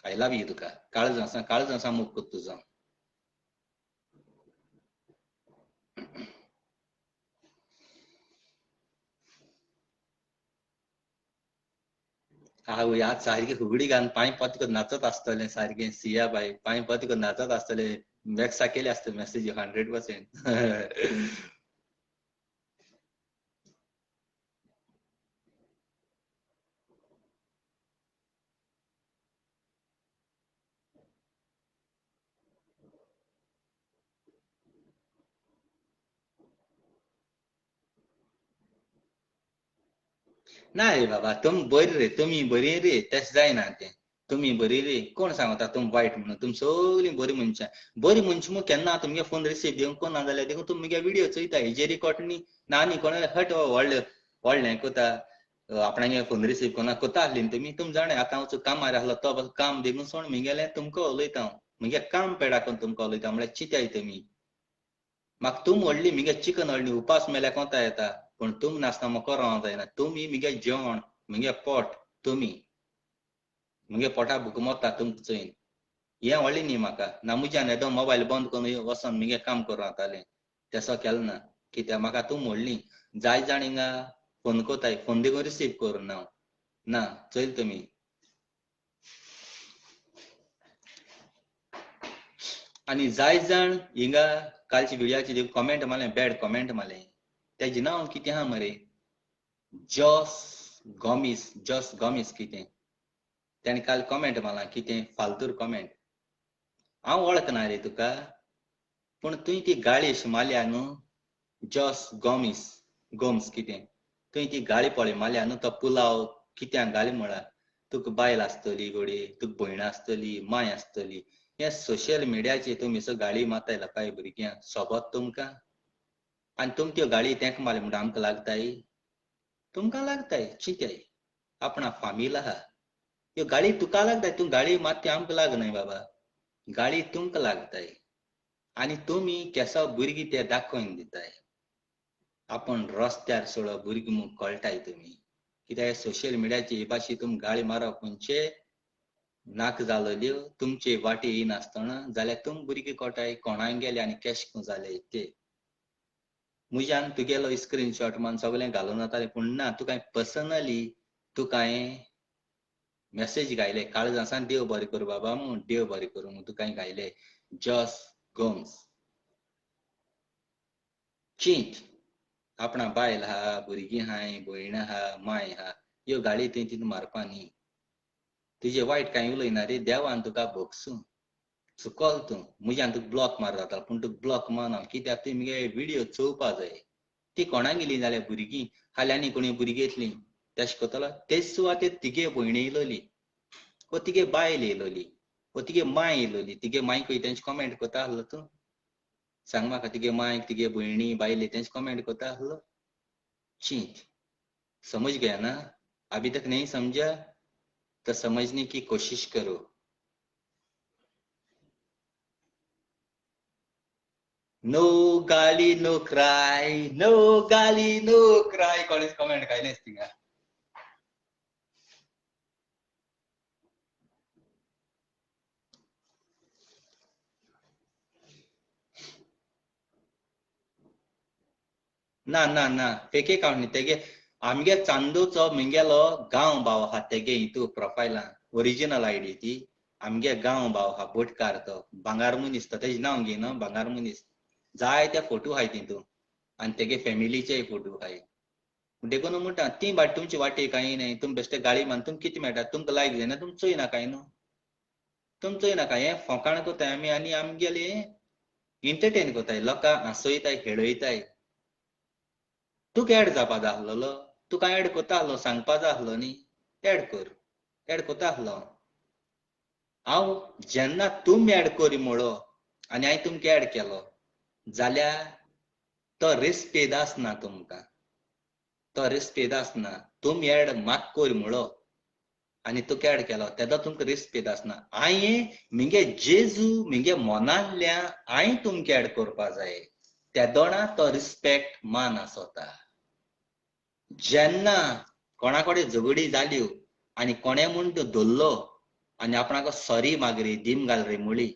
Speaker 3: आय लव यू तुका काळज आसा मोग कोत्ता तुजो आवय आज सारखे फुगडी घालून पांय पतको नाचत आसतलें सारखें सिया बाई पांय पतको नाचत आसतलें वॅक्सा केले आसतले मॅसेज 100% ना रे बाबा तुम बरी रे तुमी बरी रे तेश जायना तें तुमी बरी रे कोण सांगता तुम वायट म्हणून तुम सगळीं बरी मनशां बरी मनशां मग केन्ना तुमगे फोन रिसीव घेवंक कोना जाल्यार देखून तुमी मुगे व्हिडिओ चोयता हेजे रिकॉर्ड न्ही ना न्ही कोणा हट व्हडलें कोता आपणागे फोन रिसीव कोना कोता आसली तुमी तुम जाणां आतां हांव कामार आहलो तो काम देखून सोड म्हगेलें तुमकां उलयता हांव म्हगे काम पेडाकोन तुमकां उलयता म्हळ्यार चिंत्याय तुमी म्हाका तुम व्हडली म्हगे चिकन व्हडली उपास मेल्यार कोता येता पूण तुम नासतना मोको रावोंक जायना तुमी म्हगे जेवण म्हगे पोट तुमी म्हगे पोटा भूक मोरता तुमकां चोयन हें व्हडलें न्ही म्हाका नामुज्यान येदो मोबायल बंद करून वोसोन म्हगे काम करूं रावतालें तेसो केलो ना कित्याक म्हाका तुम व्हडली जाय जाण हिंगा फोन कोताय फोन देखून रिसीव करूना हांव ना चोयल तुमी आनी जाय जाण हिंगा कालची व्हिडिओची कॉमेंट मारलें बॅड कॉमेंट मारलें तेजें नांव कितें आहा मरे जॉस गॉमिस कितें तेणें काल कॉमेंट मारलां कितें फालतूर कॉमेंट हांव वळखना रे तुका पूण तुवें ती गाळी अशी मारल्या न्हू जॉस गोम्स कितें तुवें ती गाळी पळय मारल्या न्हू तो पुलाव कित्याक गाळी म्हळ्यार तुका बायल आसतली गोडे तुका भयण आसतली माय आसतली हे सोशल मिडियाचेर तुमी सो गाळी मारताय लोकांय भुरग्यांक सोबत तुमकां आनी तुम त्यो गाळी तेंका मारले म्हणटा आमकां लागताय तुमकां लागताय चिंत्याय आपणा फामील आहा ह्यो गाळी तुका लागताय तूं गाळी मारता त्यो आमकां लागनाय बाबा गाळी तुमकां लागताय आनी तुमी केसो भुरगीं ते दाखोवन दिताय आपण रस्त्यार सोडो भुरगीं म्हूण कळटाय तुमी कित्याक सोशल मिडियाचेर हे भाशेन तुमी गाळी मारप म्हणजे नाक जालोल्यो तुमचे वाटे येयनासतना जाल्यार तुम भुरगीं कोटाय कोणाक गेले आनी केश को जाले ते मुज्यान तुगेलो स्क्रीनशॉट मान सगळें घालून वतालें पूण ना तुका पर्सनली तुका मेसेज घायले काळजां देव बरें करूं बाबा म्हूण देव बरें करूं म्हूण तुका घायले जॉस गोम्स चिंत आपणा बायल आहा भुरगीं आहाय भयण आहा माय आहा ह्यो गाळी तुवें तितून मारपा न्ही तुजें वायट कांय उलयना रे देवान तुका भोगसूं चुकोल तूं मुज्यान तुका ब्लॉक मार जाता पूण तुका ब्लॉक मारना कित्याक तुवें मुगे व्हिडिओ चोवपा जाय ती कोणाक गेली जाल्यार भुरगीं हाल्यांनी कोणी भुरगीं येतलीं तेश कोतलो तेच सुवातेर तिगे भयण येयलोली वो तिगे बायल येयलोली वो तिगे माय येयलोली तिगे मायकूय तेंच कॉमेंट कोता आसलो तूं सांग म्हाका तिगे मायक तिगे भयणी बायले तेंच कॉमेंट कोता आसलो चींत समझ गया ना अभी तक नहीं समझा तो समझने की कोशिश करो नो गाली नो क्राय कोणीच कॉमेंट घायलेंच थिंगा ना फेक अकाउंट न्ही तेगे आमगे चांदूचो म्हगेलो गांव भाव आहा तेगे हितू प्रोफायलान ओरिजिनल आयडी ती आमगे गांव भाव आहा बोटकार तो भांगार मनीस तो तेजें नांव घेयन भांगार मनीस जायते फोटो आहाय तितू आनी तेगे फॅमिलीचेय फोटो आहाय देखून म्हणटा ती भाट तुमची वाटे काही नाही तुम बेश्टे गाळी मान तुमकां कितें मेळटा तुमकां लायक जायना तुम चोयना काय न्हू तुम चोयना काय हें फोकाण कोताय आमी आनी आमगेले एंटरटेन कोताय लोकांक हांसयताय खेळयताय तुका एड जावपा जाय आसलोलो तुका एड कोता आसलो सांगपा जाय आसलो न्ही एड कर एड कोता आसलो हांव जेन्ना तुमी एड कोरी म्हणलो आनी हांवें तुमकां एड केलो जाल्यार तो रिस्पेद आसना तुमकां तो रिस्पेद आसना तुमी एड म्हाका कोर म्हणलो आनी तुका एड केलो तेदो तुमकां रिस्पेद आसना हांवें म्हगे जेजू म्हगे मोनांतल्यान हांवें तुमकां एड कोरपा जाय तेदोणा तो रिस्पेक्ट मान आसोता जेन्ना कोणा कडेन झगडी जाल्यो आनी कोणे म्हूण तो धरलो आनी आपणाक सॉरी मागरी दिम घाल रे म्हळी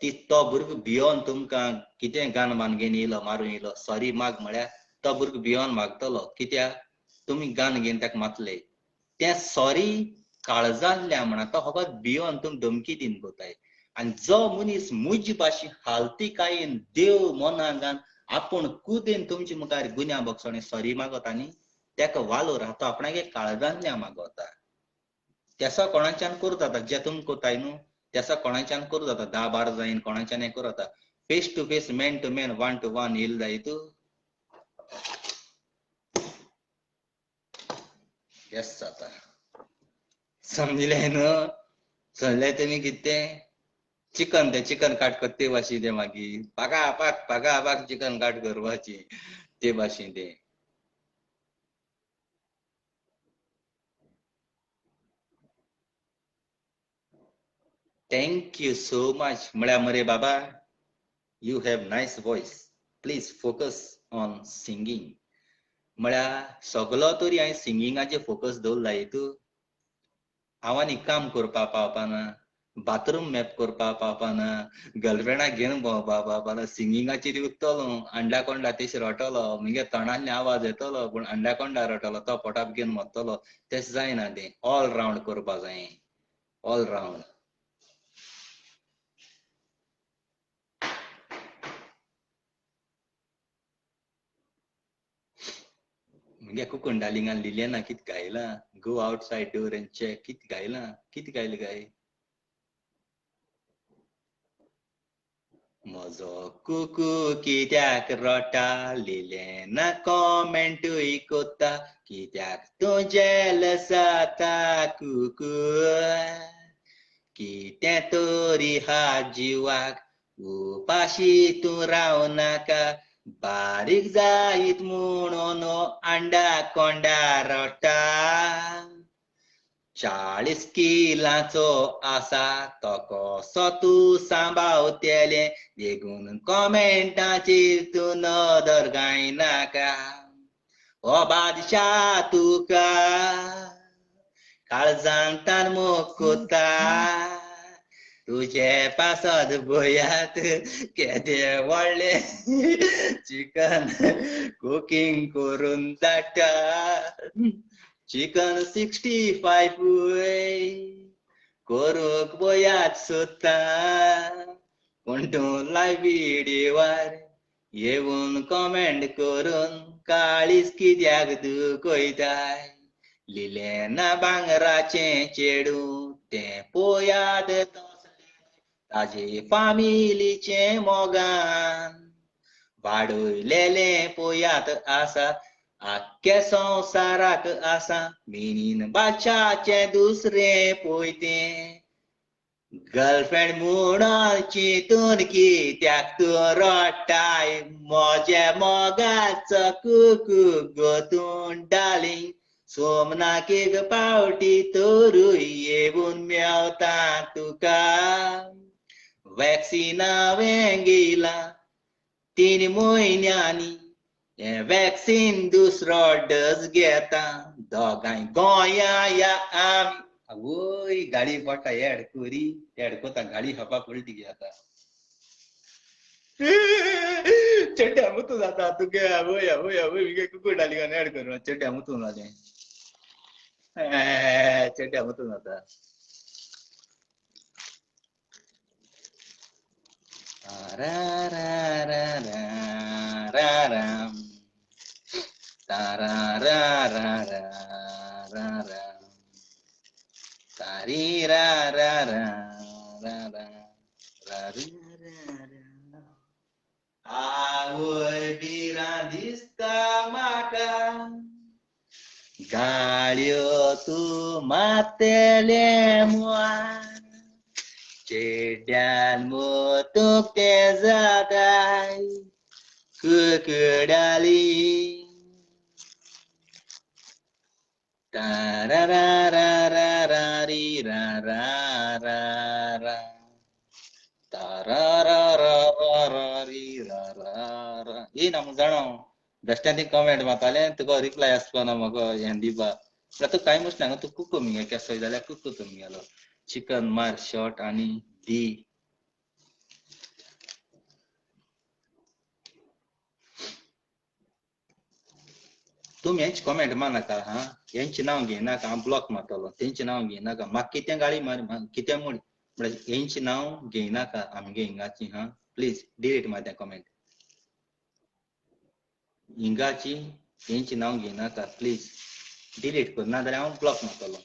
Speaker 3: ती तो भुरगो भियोन तुमकां कितें गान मान घेवन येयलो मारून येयलो सॉरी माग म्हळ्यार तो भुरगो भियोन मागतलो कित्याक तुमी गान घेवन ताका मातले तें सॉरी काळजांतल्यान म्हणा तो फकत भियोन तुमकां धमकी दिन कोताय आनी जो मनीस मुजी भाशे हालती कायेन देव मोनान घान आपूण कुदेन तुमचे मुखार गुन्या बक्षणे सॉरी मागता न्ही तेका वालोर आहा तो आपणागे काळजांतल्यान मागता तेसो कोणाच्यान करूं जाता जे तुमी कोताय न्हू तेसो कोणाच्यान करूं जाता 10-12 जायन कोणाच्यान हें करूं जाता face to face man to man 1 to 1 येयलो जाय तूं येस जाता समजलें न्हू समजलें तुमी कितें चिकन ते चिकन काट करता ते भाशेन ते मागीर पाका चिकन काट करपाची ते भाशेन ते थँक यू सो मच म्हळ्यार मरे बाबा you have nice voice please focus on singing म्हळ्यार सगलो तरी हांवें सिंगिंगाचेर फोकस दवरला हितू हांव आनी काम करपा पावपाना बाथरूम मॅप करपा पावपाना गर्लफ्रेंडाक घेवन भोंवपा पावपाना सिंगिंगाचेर उरतलो अंडा कोंडा तेशेर रटलो म्हगे तोंडांतल्यान आवाज येतलो पूण अंडा कोंडा रटलो तो पोटाप घेवन मरतलो तेशें जायना तें ऑल रावंड करपा जाय ऑल रावंड म्हगे कुकून डार्लिंगान लिलियाना कितें गायलां गो आउटसायड डोर एंड चॅक कितें गायलां कितें गायलें गाय म्हजो कुकू कित्याक रटा लिलियाना कॉमेंटूय कोत्ता कित्याक तूं जेलस जाता कुकू कितें तरी हा जिवाक उपाशी तूं रावनाका बारीक जायत म्हणून अंडा कोंडा रटा 40 किलांचो आसा तो कसो तूं सांबाळटलें देखून कॉमेंटाचेर तूं नदर घायनाका ओ बादशाह तुका काळजांतान मोग कोत्ता तुझे पासत गोंयांत केदें व्हडलें चिकन कुकींग करून धाडटा चिकन 65 करूंक गोंयांत सोदता पूण तूं लायव्ह व्हिडियोवार येवन कॉमेंट करून काळीज कित्याक दुखयताय लिलियाना भांगराचें चेडू तें पळयात ताजे फामिलीचें मोगान वाडयलेलें पळयात आसा आख्ख्या संवसाराक आसा मिनीन बादशाचें दुसरें पळयतें गर्लफ्रेंड म्हणून चिंतून कित्याक तूं रडटाय म्हज्या मोगाचो कुकू गोतून डार्लिंग सोमनाक एक पावटी तरूय येवन मेवता तुका वॅक्सिन हांवें घेयलां 3 म्हयन्यांनी हें वॅक्सिन दुसरो डस घेता दोगांय गोंयां या आमी आवय गाडी पडटा एड कोरी एड कोता गाडी खावपा पडटी गे आतां चड्ड्या मुतू जाता तुगे आवय आवय आवय विगे कुकुर डाली का ऐड करू चड्ड्या मुतू जाले चड्ड्या मुतू जाता रा रा रा रा रा रा ता रा रा रा रा रा रा ता री रा रा रा रा रा रा री रा रा आवय बिरा दिसता म्हाका गाळ्यो तूं मातेले मुआर चेड्यान मोतूक ते जाताय कुकडाली तारारारारारी रा रा रा रा तारारारारारी रा रा रा ये नमक जाणो बेश्ट्यांनी कमेंट मारताले तुका रिप्लाय आसपाना म्हाका हें दिवपा म्हळ्यार तूं कांय म्हणना तूं कुकू मिगे केसोय जाल्यार कुकू तुमगेलो चिकन मार शॉट आनी दी तुम्ही यांची कमेंट मारनाका हा यांची नाव घेयनाका हांव ब्लॉक मारतलो तेंची नाव घेयनाका म्हाका कितें गाळी मार कितें म्हण म्हळ्यार यांची नाव घेयनाका आमगे हिंगाची हा प्लीज डिलीट मार तें कमेंट हिंगाची यांची नाव घेयनाका प्लीज डिलीट कर ना जाल्यार हांव ब्लॉक मारतलो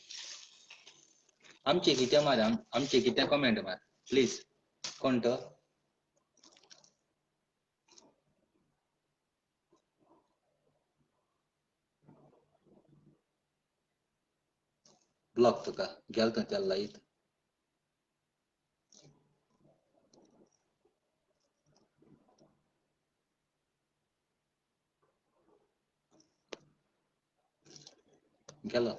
Speaker 3: आमचे कितें मार आमचे कितें कमेंट मार प्लीज कोण तो ब्लॉक तुका गेल तो त्याला लायत गेलो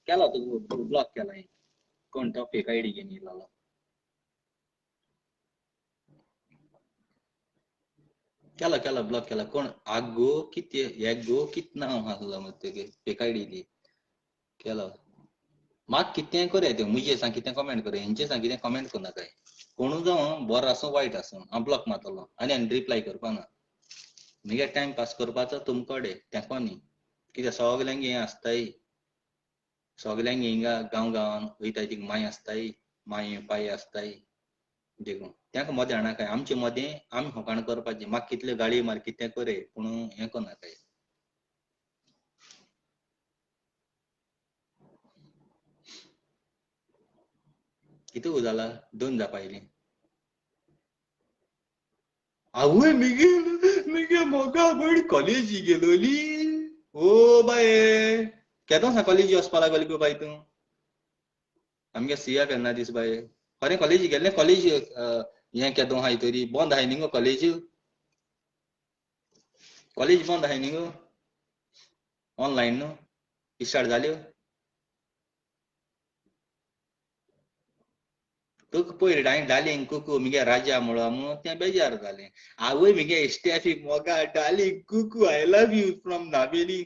Speaker 3: केला तू ब्लॉक केला कोण तो फेक आयडी घेऊन येयलो केला केला ब्लॉक केला कोण आगो किती गो कित नाव आसलो मग फेक आयडी दी केलो म्हाका कितें करे ते मुजे सांग कितें कमेंट करे हेंचे सांग कितें कमेंट करना काय कोणू जावं बरो आसूं वायट आसूं हांव ब्लॉक मारतलो आनी रिप्लाय करपा ना मगे टायम पास करपाचो तुमकडे तेको न्ही कित्याक सगल्यांक हें आसताय सगल्यांक हिंगा गांव गांवान वयताय ती माय आसताय माय पाय आसताय देखून तेंका मदें हाडना काय आमचे मदें आमी होकाण करपाचें म्हाका कितले गाळी मार कितें करे पूण हें करना काय किती जाला 2 जापायली आवय मिगे मोगा बडी कॉलेज गेलोली ओ बाये केदों सा कॉलेज वचपा लागली गो बाय तूं आमगे सिया केन्ना दीस बाये खरें कॉलेज गेल्लें कॉलेज हें केदों हाय तरी बंद आहाय न्ही गो कॉलेज बंद आहाय न्ही गो ऑनलायन न्हू स्टार्ट जाल्यो तुका पयर हांवें डालींग कुकू मगे राजा म्हणून तें बेजार जालें आवय मगे इश्ट्याफी मोगा डालींग कुकू I love you from Navelim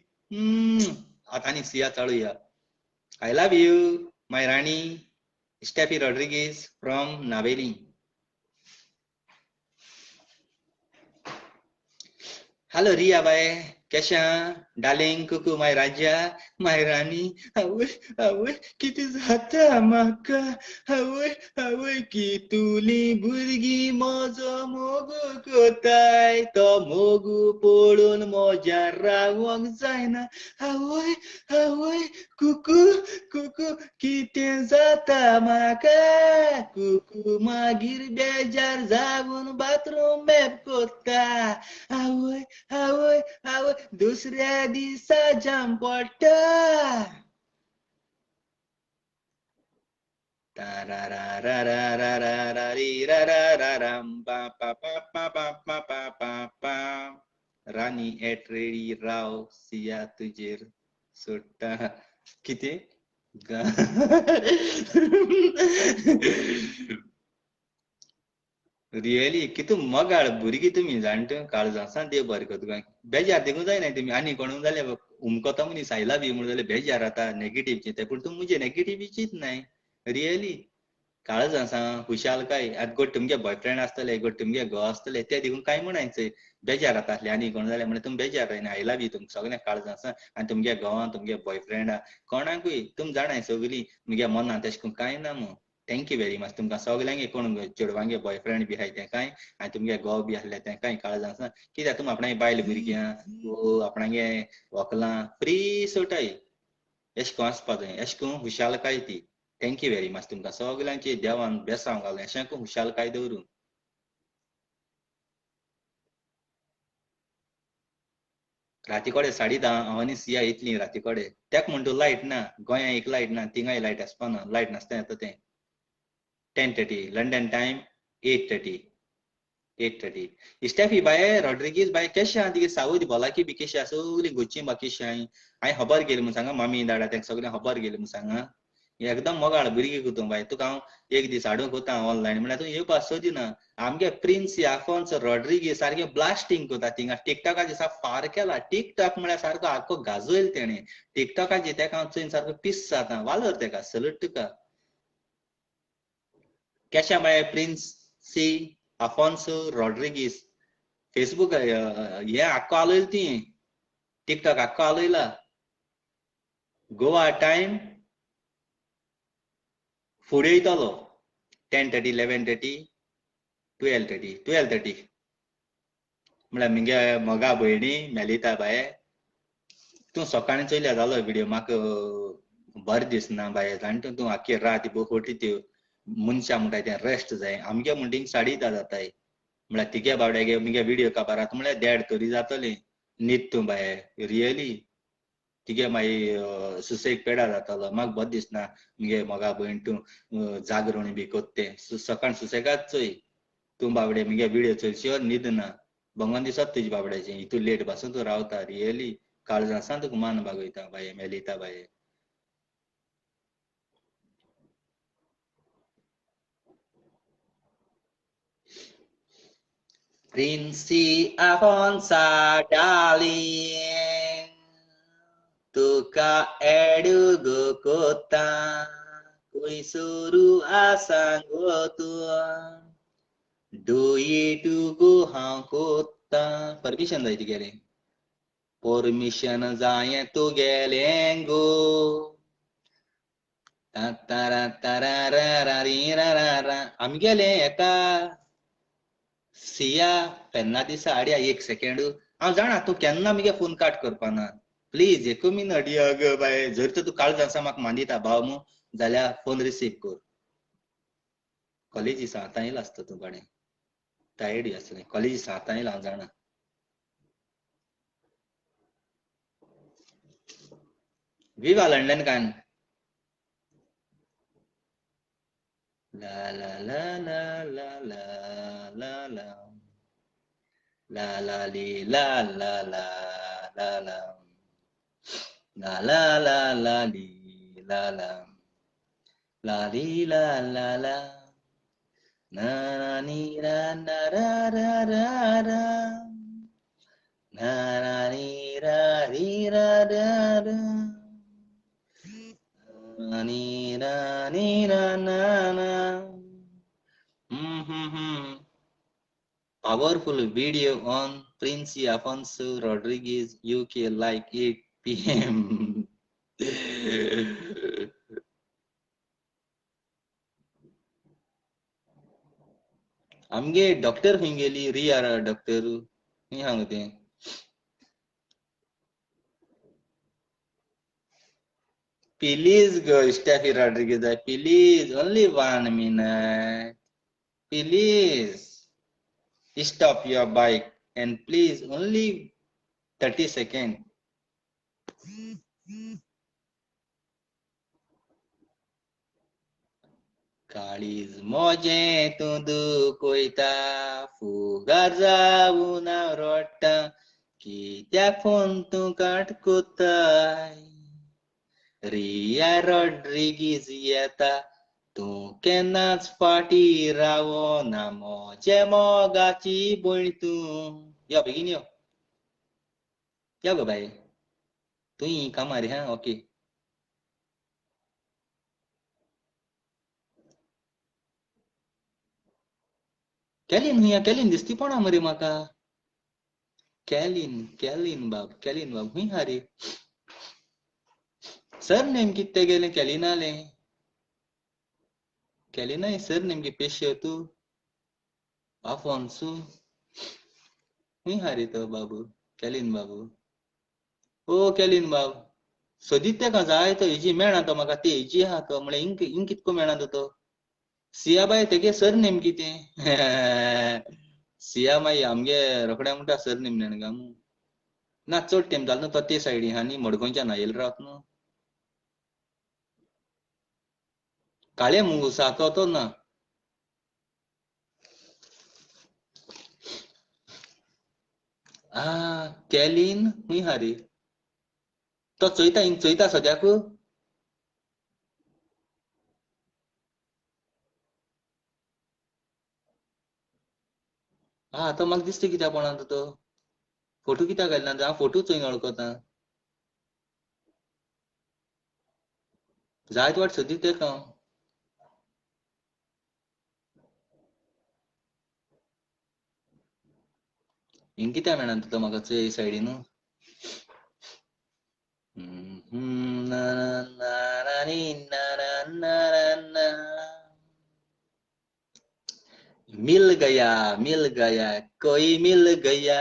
Speaker 3: आतां आनी सिया चाळुया आय लव यू माय राणी Stephy Rodrigues from Navelim hello Riya बाय केशा डार्लिंग कुकू माय राजा माय राणी आवय आवय कितें जाता म्हाका आवय आवय कितुली भुरगीं म्हजो मोगू कोताय तो मोगू पळोवन म्हज्या रावोंक जायना आवय आवय कुकू कुकू कितें जाता म्हाका कुकू मागीर बेजार जावन बाथरूम मॅप कोत्ता आवय आवय आवय दुसऱ्या दिसा जाम पडटा राणी एट रेडी राव सिया तुजेर सोडटा कितें रियली कितू मोगाळ भुरगीं तुमी जाणट्यो काळजां देव बरें कर तुका बेजार देखूं जायना तुमी आनी कोण जाल्यार हुमको मनीस आयला बी म्हणून जाल्यार बेजार जाता नेगेटिव्हची ते पूण तुमी म्हणजे नेगेटिव्हीचीच नाय रियली काळजां खुशालकाय आतां गोट तुमगे बॉयफ्रेंड आसतले गोट तुमगे घोव आसतले ते देखून काय म्हणायचंय बेजार जाता आसले आनी कोण जाल्यार म्हणजे तुमी बेजार जायना आयला बी तुमकां सगळ्या काळजां आनी तुमगे घोवां तुमगे बॉयफ्रेंडा कोणाकूय तुमी जाणाय सगळीं मुगे मनां तशें करून कांय ना मो थँक्यू वेरी मच तुमकां सगल्यांगे कोण चेडवांगे बॉयफ्रेंड बी आहाय तेंकाय आनी तुमगे घोव बी आसले तेंकाय काळजां कित्याक तुमी आपणागे बायल भुरग्यां आपणागे व्हंकलां फ्री सोटाय एशें कोन्न आसपा जाय एशें कोन्न खुशालकाय ती थँक्यू वेरी मच तुमकां सगल्यांची देवान बेसांव घालूं अशें करून खुशालकाय दवरूं राती कोडे 10:30 हांव आनी सिया येतलीं राती कोडे तेक म्हणटो लायट ना गोंया एक लायट ना थिंगाय लायट आसपाना लायट नासता येता तें 10:30 लंडन टायम 8:30 स्टेफी बाय रॉड्रिगीज बाय केशें आहा तिगे सावय भलाकी बी केशें आहा सगलीं गोच्ची बा केशें आहाय हांवें खबर गेली म्हूण सांगा मामी दाडा तेंका सगळ्यांक खबर गेली म्हूण सांगा एकदम मोगाळ भुरगीं कोतू बाय तुका हांव एक दीस हाडूंक कोता ऑनलायन म्हळ्यार तूं येवपा सोदिना आमगे प्रिन्स आफोन्स रॉड्रिगीज सारकें ब्लास्टिंग कोता थिंगा टिकटॉकाचेर सारको फार केला टिकटॉक म्हळ्यार सारको आख्खो गाजयलो तेणें टिकटॉकाचेर तेका हांव चोयन सारको पिस जाता वालोर तेका सलूट तुका केशें बाय Prince C Afonso Rodrigues Facebook हे आख्खो आलयलो ती टिकटॉक आख्खो आलयला गोवा टायम फुडें येतलो 10:30 11:30 12:30 म्हळ्यार मुगे मोगा भयणी मेलिता बाये तूं सकाळीं चोयल्यार जालो व्हिडिओ म्हाका बरें दिसना बाये जाणा तूं आख्खी रात बोफोटी त्यो मनशां म्हणटाय तें रेस्ट जाय आमगे म्हणटा 10:30 जाताय म्हळ्यार तिगे बावड्यागे मुगे व्हिडिओ काबार आतां म्हळ्यार 1:30 तरी जातलें न्हीद तूं बाये रियली तिगे मागीर सुसेग पेडा जातालो म्हाका बरें दिसना मुगे मोगा भयण तूं जागरण बी कोत्तें सकाळ सुसेगाद चोय तूं बावडे मुगे व्हिडिओ चोयशिवर न्हीद ना भंगोन दिसत तुजे बावड्याचें हितू लेट पासून तूं रावता रियली काळजां तुका मान बागयता बाये मेलिता बाये Prinsi Afonso darling Tuka edugo kota Kui suruh asang gotua Doi dugo hang kota Permission dah itu gere Permission zaya tu gelengo Tatara tarararararara Am gele eka Siya पेन्ना दिसा आड्या 1 सेकंड हांव जाणा तूं केन्ना मगे फोन काट करपाना प्लीज 1 मिनट ग बाय जर तर तूं काळजां आसा म्हाका मानिता भाव मू जाल्यार फोन रिसीव कर कॉलेजी 7 येयला आसता तूं बाडे टायर्ड आसलें कॉलेजी 7 येयला हांव जाणा विवा लंडन कान La la la la la la la la la la li la la la la la la la la la li la la la li la la la na na ni ra na ra ra ra ra na na ni ra ri ra ra ra ni ra na na Powerful video on Prince Afonso Rodriguez UK like 8 p.m. आमगे डॉक्टर खंय गेली रिया डॉक्टर खंय हांगा तें Please go, Steffi Rodriguez. Please, only 1 minute. Please, stop your bike and please, only 30 seconds. काळीज मोजे तूं दुखोयता फुगार जावून हांव रडटा कित्याक फोन तूं काट कोत्ताय रिया रॉड्रिगीज येता तूं केन्नाच फाटी रावो ना म्हजे मोगाची भयण तूं. यो बेगीन यो. यो गो बाय. तूंय कामार हा ओके. कॅलीन हुंय कॅलीन दिसती पडना मरे म्हाका. कॅलीन बाब हुंय हा रे. सर नेम कितें तेगेलें कॅलिनालें. कॅलिना सर नेम गे पेशेतो. आफोन्सो. हुंय हा रे तो बाबू. कॅलीन बाबू. ओ कॅलीन बाब. सोदीत तेका जाय तो हेजी मेळना तो म्हाका ती हेजी आहा तो म्हळ्यार हिंग कितको मेळना तो. सिया बाय तेगे सर नेम कितें. सिया माई आमगे रोखड्या म्हणटा सर नेम नेणगा म्हूण. ना चड टायम जालो न्हू तो ते सायडीन आहा न्ही मडगोंयच्यान आयलो रावत न्हू. काळे मुंगुसा तो ना. कॅलीन हुंय हा रे. तो चोयता हिंग चोयता सद्याक. तो म्हाका दिसता कित्याक पळोवना तो. फोटो कित्याक घालना हांव फोटो चोयन वळखता. जायत वाट सोदीत तेका हांव. हिंग कित्याक मेळना तो म्हाका चोय सायडीन. मिल गया कोई मिल गया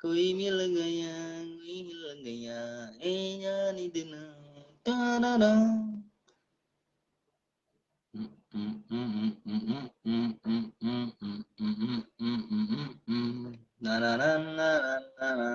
Speaker 3: कोई मिल गया ए जानी दिन तारारा. Na na na na na na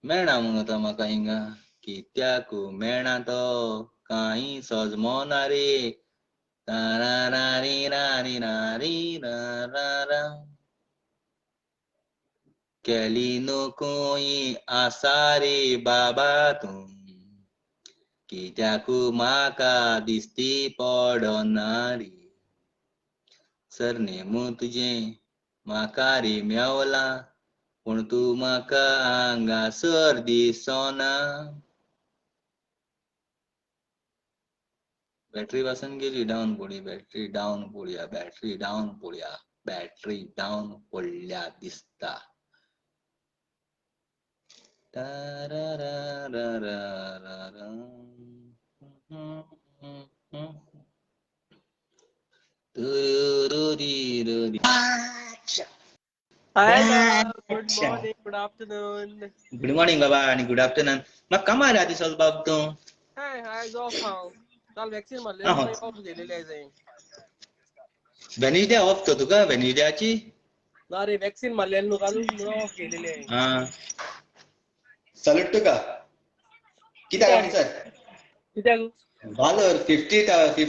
Speaker 3: मेळना मगो तो म्हाका हिंगा कित्याक मेळना तो कांय सजमो ना रे. कॅलिनो कोई आसा रे बाबा तूं कित्याक म्हाका दिसती पडना रे. सरनेम तुजें म्हाका रे मेवला पूण तूं म्हाका हांगासर दिसोना. बॅटरी वासन गेली डावन पडली. बॅटरी डावन पडल्या दिसता.
Speaker 4: Hi, love. Good morning. Good afternoon.
Speaker 3: Good morning बाबा आणि गुड आफ्टरनून. म्हाका कामार या दिसलो बाब तूं.
Speaker 4: Hi, off हांव. काल वॅक्सीन मारलेली
Speaker 3: आहो.
Speaker 4: म्हणून ऑफ गेलेली आहे जाय.
Speaker 3: व्हॅनिड्या ऑफ तो तुका व्हॅनिड्याची.
Speaker 4: ना रे वॅक्सीन मारलेली न्हू काल म्हणून ऑफ गेलेली आहे.
Speaker 3: सॅल्यूट तुका. कित्याक आन्सर.
Speaker 4: कित्याक?
Speaker 3: वालोर 50 हे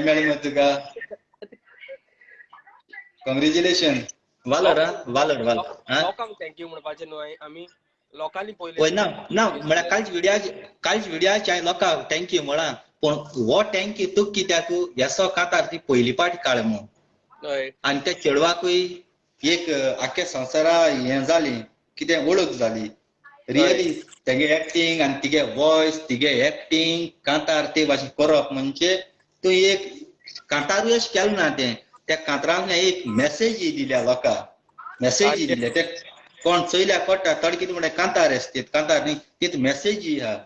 Speaker 3: मेळ्ळें मरे तुका. कॉंग्रॅच्युलेशन. वालोर.
Speaker 4: लोकांक थँक्यू म्हणपाचें न्हू आमी लोकांनी पयलें.
Speaker 3: ना म्हळ्यार कालच्या व्हिडियोचे हांवें लोकांक थँक्यू म्हणा पूण हो थँक्यू तुका कित्याक येसो कांतार ती पयली पाट काळ म्हूण. आनी त्या चेडवाकूय एक आख्या संवसारा हें जाली कितें वळख जाली. रियली तेगे एक्टींग आनी तिगे वॉयस तिगे एक्टींग कांतार ते भाशेन करप म्हणजे तूं एक कांतारूय अशें केलें ना तें त्या कांतरांतल्यान एक मॅसेजी दिल्या लोकांक. मॅसेजी दिल्या ते कोण चयल्यार पडटा थोडे कितें म्हणटा कांतार आसता कांतार न्ही तीच मॅसेजी आहा.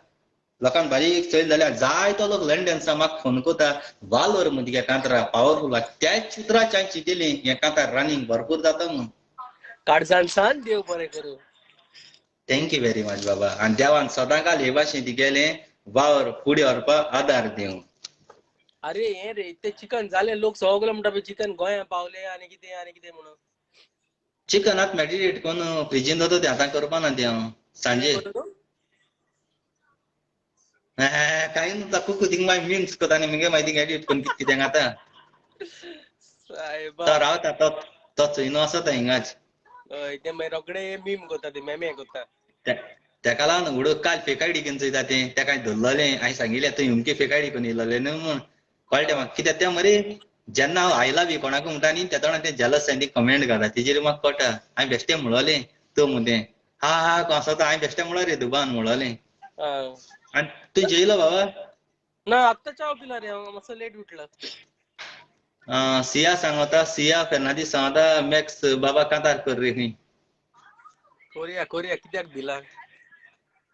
Speaker 3: लोकांक बारीक चयलें जाल्यार जायतो लोक लंडनसान म्हाका फोन करता वालोर म्हण तिगे कांतरां पावरफूल आहा. त्याच चित्रां चांची दिली हें कांतार रनिंग भरपूर जाता म्हणून.
Speaker 4: काळजांसान देव बरें करूं.
Speaker 3: थँक्यू व्हेरी मच बाबा. आनी देवान सदांकाल हे भाशेन तिगेलें वावर फुडें व्हरपाक आदार दिवं.
Speaker 4: अरे हे रे ते चिकन झाले लोक सगळे म्हणटा चिकन गोंया पावले आणि कितें म्हणून
Speaker 3: चिकनात मॅरिनेट करून फ्रिजीन दवरता ते आतां करपा ना ते हांव सांजे काही न्हू कुकू थिंग मागीर मिक्स करता आनी मुगे मागीर एडिट करून कितें कितें घाता
Speaker 4: सायबा
Speaker 3: तो रावता तो चोयनो आसता हिंगाच
Speaker 4: हय ते मागीर रोखडे मीम करता ते मेमे करता
Speaker 3: तेका लागून उडो काल फेक आयडी घेवन चोयता तें तेका धरलोलें हांवें सांगिल्लें तुवें हुमकी फेक आयडी करून येयलोलें न्हू म्हूण कळटा म्हाका कित्याक तें मरे जेन्ना हांव आय लव यू कोणाक म्हणटा न्ही त्या तोंडार तें जेलस ती कमेंट घालता तेजेर म्हाका कळटा हांवें बेश्टें म्हणलोलें तो म्हणून तें हा हा कसो तो हांवें बेश्टें म्हणलो रे दुबान म्हणलोलें आनी तूं जेयलो बाबा
Speaker 4: ना आत्ता चाव पिला रे हांव मातसो लेट उठला
Speaker 3: सिया सांगता सिया फेर्नांदीस सांगता मॅक्स बाबा कांतार कर रे खंय
Speaker 4: कोरया कित्याक भिला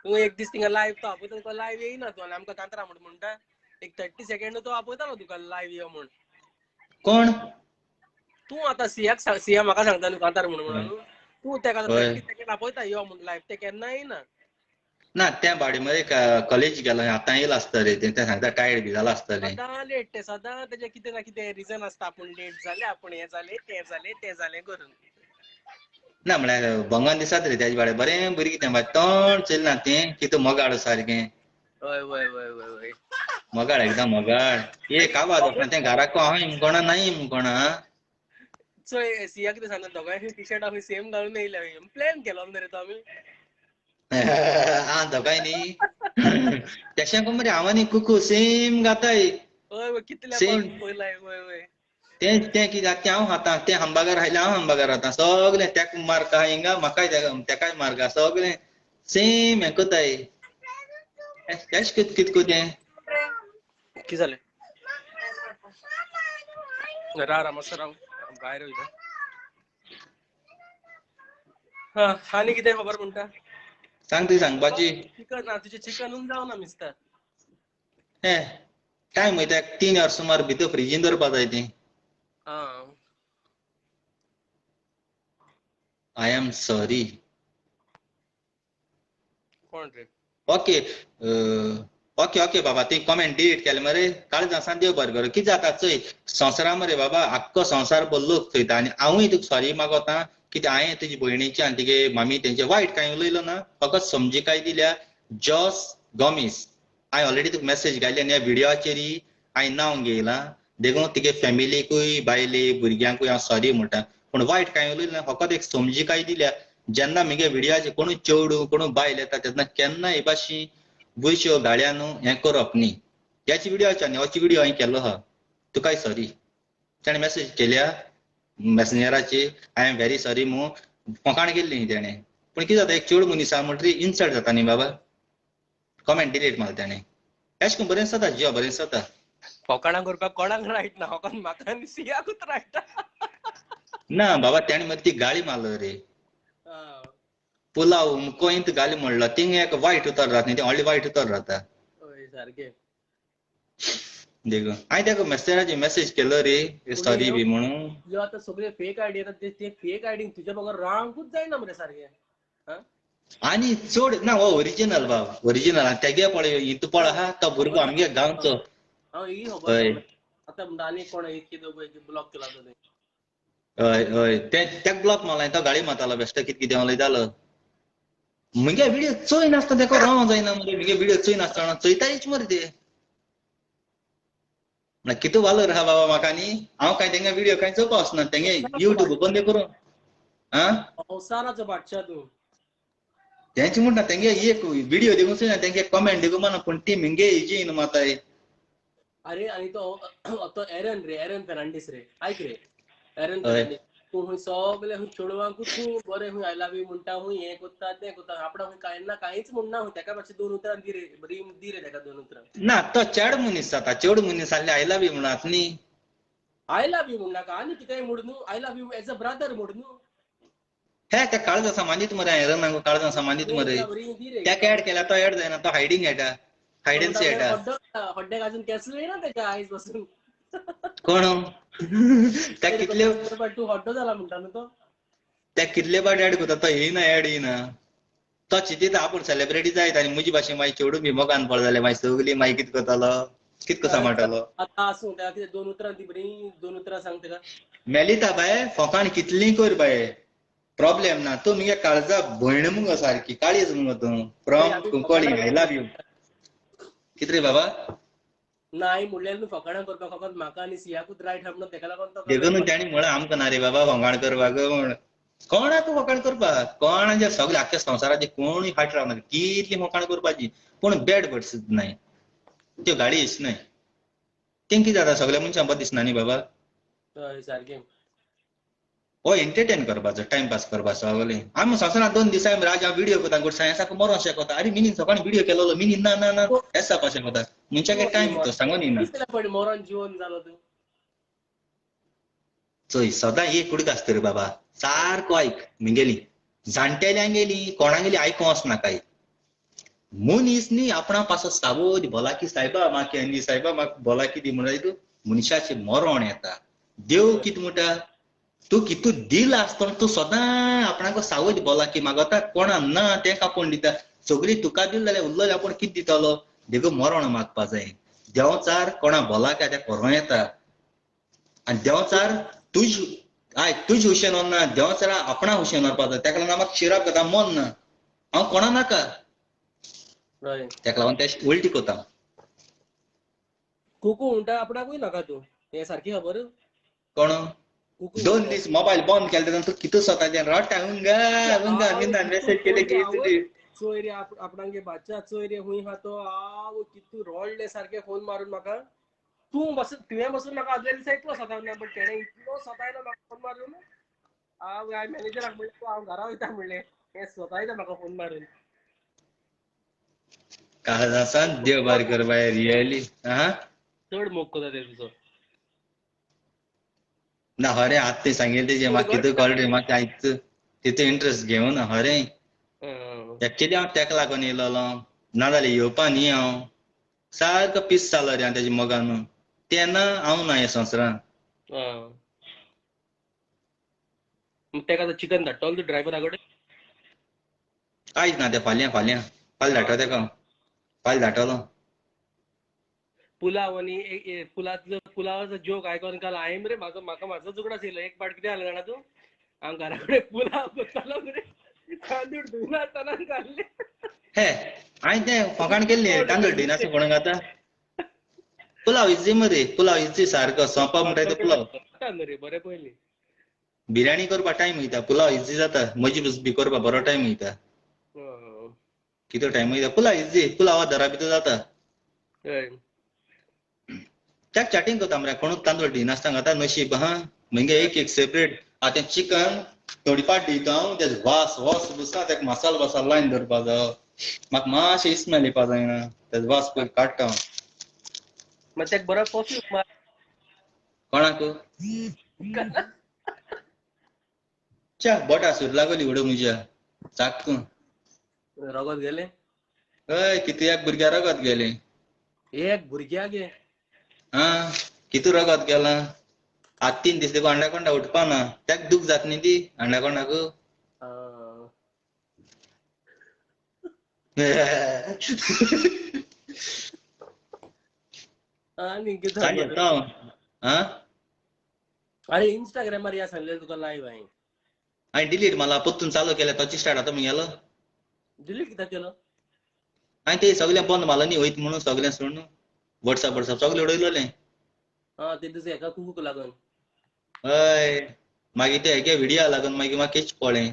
Speaker 4: तूं एक दीस थिंगा लायव्ह तो आपयता तुका लायव्ह येयना तूं आनी आमकां कांतरा म्हणटा एक 30 सेकंड तो आपयतालो तुका लायव्ह यो म्हूण
Speaker 3: कोण
Speaker 4: तूं आतां सिया म्हाका सांगता न्हू कांतार म्हणून न्हू तूं तेका 30 सेकंड आपयता यो म्हूण लायव्ह ते केन्ना येयना
Speaker 3: ना त्या भाडी मध्ये कॉलेज गेलो आतां येयला आसता रे ते सांगता टायर्ड बी जाला आसतलें
Speaker 4: सदां लेट ते सदां तेजे कितें ना कितें रिजन आसता आपूण लेट जालें आपूण हें जालें तें जालें करून
Speaker 3: ना म्हळ्यार भंगन दिसता रे त्याचे भाडे बरें बरी कितें बाय तोंड चलना तें कितें मोगाड सारकें
Speaker 4: वय
Speaker 3: मोगाड एकदम मोगाड एक आवाज तें घराक हांव मुकोणा नाही मुकोणा
Speaker 4: सो सिया कितें सांगता दोगांयनी टी शर्ट आमी सेम घालून येयल्या प्लॅन केलो न्ही रे तो आमी
Speaker 3: दोगांय न्ही तेशें को मरे हांव आनी कुकू सेम घाताय
Speaker 4: हय कितल्या पयलाय वय
Speaker 3: तें कित्याक तें हांव खाता तें हंबागर खायलें हांव हंबागर खाता सगलें तेका मार्का हिंगा म्हाकाय तेकाय मार्का सगलें सेम हें कोताय एश कित को तें
Speaker 4: कितें जालें राव मातसो राव भायर वयता आनी कितें खबर म्हणटा
Speaker 3: सांग तुवें सांगपाची
Speaker 4: चिकन ना तुजें चिकनूच जावना मिस्टर
Speaker 3: हे टायम वयता 3 वर सुमार भितर फ्रिजीन दवरपा जाय तें आय एम सॉरी
Speaker 4: कोण रे
Speaker 3: ओके ओके बाबा ती कमेंट डिलीट केलें मरे काळजां आसा देव बरें करूं कितें जाता चोय संवसारा मरे बाबा आख्खो संवसार लोक चोयता आनी हांवूय तुका सॉरी मागोता कित्याक हांवें तुजी भयणीची आनी तिगे मामी तेंचे वायट कांय उलयलो ना फकत समजिकाय दिल्या जॉस गॉमिस हांवें ऑलरेडी तुका मेसेज घाली आनी ह्या व्हिडिओचेर हांवें नांव घेयलां देखून तिगे फॅमिलीकूय बायले भुरग्यांकूय हांव सॉरी म्हणटा पूण वायट कांय उलयलो ना फकत एक समजिकाय दिल्या जेन्ना म्हगे व्हिडिओचेर कोणूय चेडूं कोणूय बायल येता तेन्ना केन्ना हे भाशेन बुरश्यो गाळ्यान हें करप न्ही ह्याची व्हिडिओच्या न्ही होची व्हिडिओ हांवें केल्लो आहा तुकाय सॉरी ताणें मेसेज केल्या मॅसेंजराचेर आय एम व्हेरी सॉरी म्हणून फोकाण केल्ली न्ही तेणें पूण कितें जाता एक चेडूं मनीस आहा म्हणटरी इन्सल्ट जाता न्ही बाबा कमेंट डिलीट मारलें ताणें अशें करून बरें जाता जिवा बरें जाता
Speaker 4: फकाणां करपाक कोणाक रायट ना फकत म्हाका आनी सियाकूच रायट
Speaker 3: ना बाबा ताणें मागीर ती गाळी मारलो रे पुलाव मुकोयंत गाली म्हणलो थिंग एक वायट उतर जाता न्ही तें व्हडलें वायट उतर जाता
Speaker 4: हय सारकें
Speaker 3: देखून हांवें ताका मेसेंजराचेर मेसेज केलो रे सॉरी बी म्हणून
Speaker 4: ह्यो आतां सगळे फेक आयडी येतात ते फेक आयडीक तुज्या बगर रावंकूच जायना मरे सारकें
Speaker 3: आनी चड ना हो ओरिजिनल बाब ओरिजिनल तेगे पळय हितू पळय आहा तो भुरगो आमगे गांवचो
Speaker 4: ही खबर आतां म्हणटा आनी कोण कितें ब्लॉक केला
Speaker 3: हय हय तेका ब्लॉक मारला तो गाडी मारतालो बेश्टो कितें कितें उलयतालो मुगे व्हिडिओ चोय नासता तेका रावों जायना मरे मुगे व्हिडिओ चोय नासतना चोयतायच मरे ते कितू वालोर आहा बाबा म्हाका न्ही हांव कांय तेंगे व्हिडिओ कांय चोवपा वचना तेंगे युट्यूब बंद करून
Speaker 4: संवसाराचो बादशा तूं
Speaker 3: तेंचे म्हणटा तेंगे एक व्हिडिओ देखून चोयना तेंगे कमेंट देखून मारना पूण ती मुगे हेजी माताय
Speaker 4: अरे आनी तो एरन रे एरन फेर्नांडीस रे आयक रे एरन फेर्नांडीस तूं हूंय सगळे हूंय चेडवांकूच हूंय बरें हूंय आय लव यू म्हणटा हूंय हें कोत्ता तें कोत्ता आपणा हूंय कांयना कांयच म्हणना हूंय तेका मातशें 2 उतरां दी रे बरी दी रे तेका 2 उतरां
Speaker 3: ना तो चेड मनीस जाता चेड मनीस जाल्यार आय लव यू म्हणत न्ही
Speaker 4: आय लव यू म्हणनाका आनी कितेंय म्हूण न्हू I love you as a brother म्हूण न्हू
Speaker 3: हे त्या काळजा समांदीत मरे एरनांक काळजा समांदीत मरे त्या ऍड केल्या तो ऍड जायना तो हायडींग येता हायडन्सी येता
Speaker 4: हड्डे घालून केन्सल येना तेच्या आयज पासून
Speaker 3: कोण त्या कितले
Speaker 4: तूं हड्डो जाला म्हणटा न्हू तो
Speaker 3: त्या कितले पाट ऍड करता तो येयना ऍड येयना तो चिंतीता आपूण सेलिब्रिटी जायत आनी म्हजी भाशेन मागीर चेडूं बी मोगान पड जाल्यार मागीर सगलीं मागीर कितें करतलो कितको सांबाळटलो
Speaker 4: आतां आसूं तेका कितें 2 उतरां दी बरी 2 उतरां सांग तेका
Speaker 3: मेलिता बाय फोकाण कितलीं कर बाय प्रॉब्लेम ना तू मुगे काळजा भयण मुगो सारकी काळीज मुगो तू from Cuncolim I love you कित रे बाबा
Speaker 4: नाही म्हणल्यार न्हू फकाणां करपाक फकत म्हाका आनी सियाकूच रायट आहा म्हणून तेका लागून तो
Speaker 3: देखून ताणी म्हळें आमकां ना रे बाबा फोकाण करपाक म्हण कोणाक फोकाण करपाक कोणाचे सगळे आख्या संवसाराचे कोणूय फाट रावना कितली फोकाण करपाची पूण बॅड वर्ड्स नाय त्यो गाडी दिसनाय तें कितें जाता सगळ्या मनशांक बरें दिसना न्ही बाबा
Speaker 4: हय सारकें
Speaker 3: हो एंटरटेन करपाचो टाइमपास करपाचो सगळे आमी संवसारांत 2 दिसा राज हांव व्हिडिओ करता गुड सायन्साक मरो शेकोता अरे मिनीन सकाळी व्हिडिओ केलोलो मिनीन ना ना ना हेच जावपा शेकोता मनशाक टायम तो सांगून येना
Speaker 4: पण मोरान जिवन जालो तूं
Speaker 3: चोय सदां एक कुडीक आसता रे बाबा सारको आयक मुगेली जाणटेल्यांक गेली कोणाक गेली आयकूं वचना काय मनीस न्ही आपणा पासो सावध बोला की सायबा म्हाका न्ही सायबा म्हाका बोला की दी म्हणून तूं मनशाचें मरण येता देव कितें म्हणटा तूं कितू दिल आसतना तूं सदां आपणाक सावध बोला की म्हाका आतां कोणा ना तें कापून दिता सगळी तुका दिल जाल्यार उरलेलें आपूण कितें दितलो देखून मरण मागपा जाय देंवचार कोणा बोला काय तें खरो येता आनी देंवचार तुज हुशेन ना देंवचार आपणा हुशेन वरपा जाय तेका लागून म्हाका शिराप घेता मन ना हांव कोणा नाका
Speaker 4: हय
Speaker 3: तेका लागून ते उलटी कोता
Speaker 4: कुकू म्हणटा आपणाकूय नाका तूं हें सारकी खबर
Speaker 3: कोण
Speaker 4: कुकू
Speaker 3: 2 दीस मोबायल बंद केले तेन्ना तूं कितू स्वताचें रडटा उंगा उंगा मिंदा मेसेज केले की तुजी
Speaker 4: चोय रे आपणागे बाच्या चोय रे हुंय हा तो हांव कितू रडले सारके फोन मारून म्हाका तूं बसून तुवें बसून म्हाका आदल्या दिसा इतलो सतावना बट तेणें इतलो सतायलो म्हाका फोन मारून हांव मॅनेजराक म्हणलें तूं हांव घरा वयता म्हणलें हें सतायता म्हाका फोन मारून
Speaker 3: काळजासान देव बरें कर बाय रियली हा
Speaker 4: चड मोग कोता ते तुजो
Speaker 3: ना हरे आतां तें सांगिल्लें तेजें म्हाका कितें कळ्ळें म्हाका आयज तितू इंट्रस्ट घेवन हरे एक्चुअली हांव तेका लागून येयलोलो नाजाल्यार येवपा न्ही हांव सारको पीस जालो रे हांव तेज्या मोगान तेन्ना हांव ना ह्या संवसारान
Speaker 4: तेका आतां चिकन धाडटलो तूं ड्रायव्हरा कडेन
Speaker 3: कांयच ना तें फाल्यां फाल्यां फाल्यां धाडटा तेका फाल्यां धाडटलो
Speaker 4: पुलाव आनी पुलावाचो जोक आयकोन काल हांवें रे म्हाका म्हाजो उगडास येयलो एक पाट कितें जालें जाणा तूं हांव घरा कडेन पुलाव करतालो मरे तांदूळ धुयना आसतना काडले
Speaker 3: हे हांवें तें फोकाण केल्लें तांदूळ धुयनासतना कोणाक आतां पुलाव इजी मरे पुलाव इजी सारको सोंपा म्हणटा तो पुलाव
Speaker 4: रे बरें पयलीं
Speaker 3: बिर्याणी करपाक टायम वयता पुलाव इजी जाता मजी बी करपाक बरो टायम वयता कितलो टायम वयता पुलाव इजी पुलाव दरा भितर जाता त्याक चॅटिंग करता मरे कोणूच तांदूळ धुयनासतना घाता नशीब हा म्हणजे एक सेपरेट आतां चिकन थोडी पाट दिता हांव तेजो वास बसता तेका मसालो लायन धरपा जायो म्हाका मातशें इस्मेल येवपा जायना तेजो वास पयलीं काडटा हांव
Speaker 4: मागीर तेका बरो परफ्यूम मार
Speaker 3: कोणाक च्या बोटा सूर लागली उडो म्हज्या चाक्कू
Speaker 4: रगत गेलें
Speaker 3: हय कितें एक भुरग्या रगत गेलें
Speaker 4: एक भुरग्याक गे
Speaker 3: हा कितू रगत गेला आज 3 दीस देखून अंडाकोंडा उठपा ना तेका दूख जाता न्ही ती अंडाकोंडाक
Speaker 4: आनी कितें अरे इंस्टाग्रामार या सांगलेलें तुका लायव्ह
Speaker 3: हांवें डिलीट मारला परतून चालू केलें तो स्टार्ट जाता म्हगेलो
Speaker 4: डिलीट कित्याक केलो
Speaker 3: हांवें तें सगळें बंद मारलें न्ही वयता म्हणून सगळें सोडून वॉट्सॅप सगळें उडयलोलें
Speaker 4: ते दिसा हेका कुकूक लागून
Speaker 3: हय मागीर ते हेगे व्हिडियो लागून मागीर म्हाका केच पळ्ळें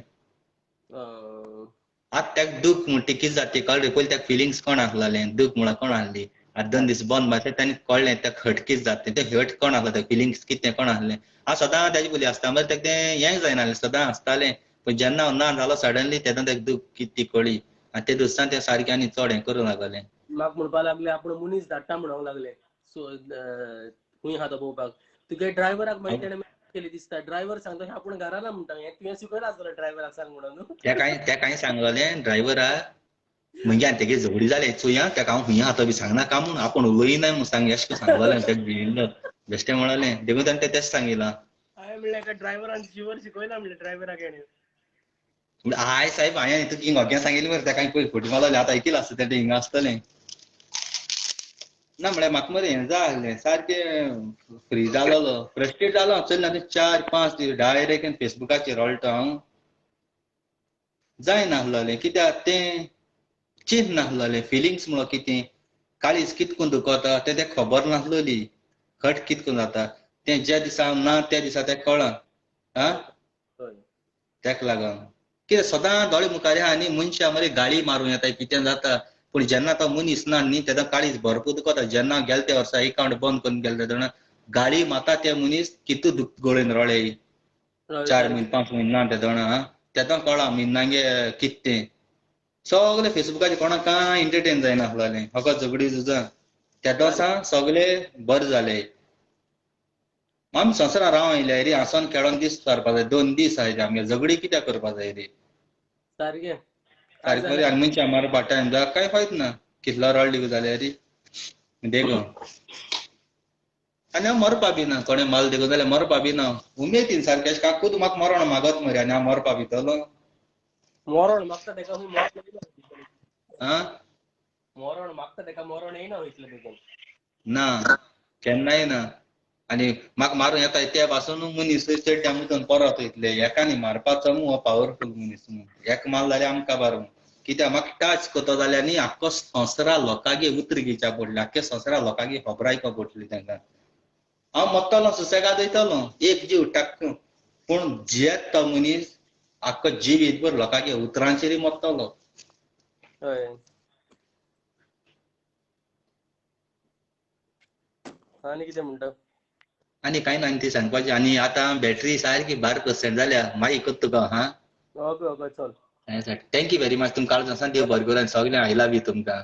Speaker 3: आतां तेका दूख म्हण ती कितें जाता ती कळ्ळें पयलीं तेका फिलिंग्स कोण आहलें दूख म्हळ्यार कोण आहली आतां 2 दीस बंद मारलें ताणें कळ्ळें तेका हट कितें जाता तें हट कोण आहलो तें फिलिंग्स कितें कोण आहलें हांव सदां तेजे पयलीं आसता मरे तेका तें हें जायनाहलें सदां आसतालें पूण जेन्ना हांव ना जालो सडनली तेन्ना तेका दूख कितें ती कळ्ळी आनी ते दिसान तें सारकें आनी चड हें करूंक लागलें
Speaker 4: म्हाका म्हणपा लागले आपूण मनीस धाडटा म्हणूंक लागले सो खूंय आहा तो पळोवपाक तुगे ड्रायव्हराक मागीर तेणें केली दिसता ड्रायव्हर सांगता आपूण घरा ना म्हणटा हें तुवें शिकयला आसतलें ड्रायव्हराक सांग म्हणून
Speaker 3: तेका सांगलोलें ड्रायव्हराक म्हणजे आनी तेगे झगडी जाले चुया तेका हांव हुंय आहा तो बी सांगनाका म्हूण आपूण उलयनाय म्हूण सांग अशें करून सांगलोलें तेका भियेल्लो बेश्टें म्हणलें देखून ताणें तें तेच सांगिलां
Speaker 4: हांवें म्हणलें एका ड्रायव्हरान शिवर शिकयला म्हणलें ड्रायव्हराक हेणें
Speaker 3: हाय साहेब हांवें तुका हिंग सांगिल्लें मरे तेका पयलीं फुटी मारलोलें आतां ऐकिलां आसता तें हिंगा आसतलें ना म्हळ्यार म्हाका मरे हें जालें सारकें फ्री जालोलो फ्रस्ट्रेट जालो चल ना 4-5 दीस डायरेक्ट फेसबुकाचेर रोळटा हांव जायनासलोलें कित्याक तें चिंत नासलोलें फिलिंग्स म्हणून कितें काळीज कितको दुखता तें खबर नासलोली खट कितको जाता तें ज्या दिसा ना त्या दिसा तें कळना आं
Speaker 4: हय
Speaker 3: तेका लागोन कितें सदां दोळे मुखार आहा आनी मनशां मरे गाळी मारूं येता कितें जाता पूण जेन्ना तो मनीस ना न्ही तेन्ना काळीज भरपूर दुखता जेन्ना गेले त्या वर्सा अकाउंट बंद करून गेले तेन्ना गाळी माता ते मनीस कितू दुख गळून रोळे 4 म्हयने 5 म्हयने ना तेन्ना तेन्ना कळ्ळा मिनांगे कितें तें सगळे फेसबुकाचेर कोणाक कांय एंटरटेन जायनासलोलें फकत झगडीं झुजां त्या दिसा सगळें बरें जालें आमी संवसारान रावों येयल्या रे हांसोन खेळोन दीस सारपा जाय 2 दीस आहाय आमगे झगडीं कित्याक करपा जाय रे
Speaker 4: सारकें
Speaker 3: सारकें बरें आनी मनशां मारपा टायम जाल्यार कांय फायद ना कितलो रडली जाल्यार रे देखो आनी हांव मरपा बी ना कोणें माल देखो जाल्यार मरपा बी ना उमेदीन सारकें अशें काकूत म्हाका मरोण मागत मरे आनी हांव मरपा भितरलो
Speaker 4: मरण मागता तेका हूंय
Speaker 3: आं
Speaker 4: मरण मागता तेका मरण येयना वयतलें बेगीन
Speaker 3: ना केन्नाय ना आनी म्हाका मारूं येता त्या पासून मनीस चड्ड्या मुतून परत वयतले एका न्ही मारपाचो हो पावरफूल मनीस एक मारलो जाल्यार आमकां बार कित्याक म्हाका टच करता जाल्यार न्ही आख्खो संवसारा लोकांगे उतर घेवच्या पडलें आख्ख्या संवसारा लोकांगे खबर आयकपा पडटली तांकां हांव मरतलों सुसेगाद वयतलों एक जीव टाक्क पूण जियेत तो मनीस आख्खो जिवीतभर लोकांगे उतरांचेर मरतलो
Speaker 4: हय आनी कितें म्हणटा
Speaker 3: आनी कांय ना आनी ती सांगपाचें आनी आतां बॅटरी सारकी 12% जाल्या मागीर करता तुका हां
Speaker 4: ओके ओके चल
Speaker 3: थँक्यू व्हेरी मच तुमकां काळजां देव बरें करूं आनी सगळ्यांक आय लव यू तुमकां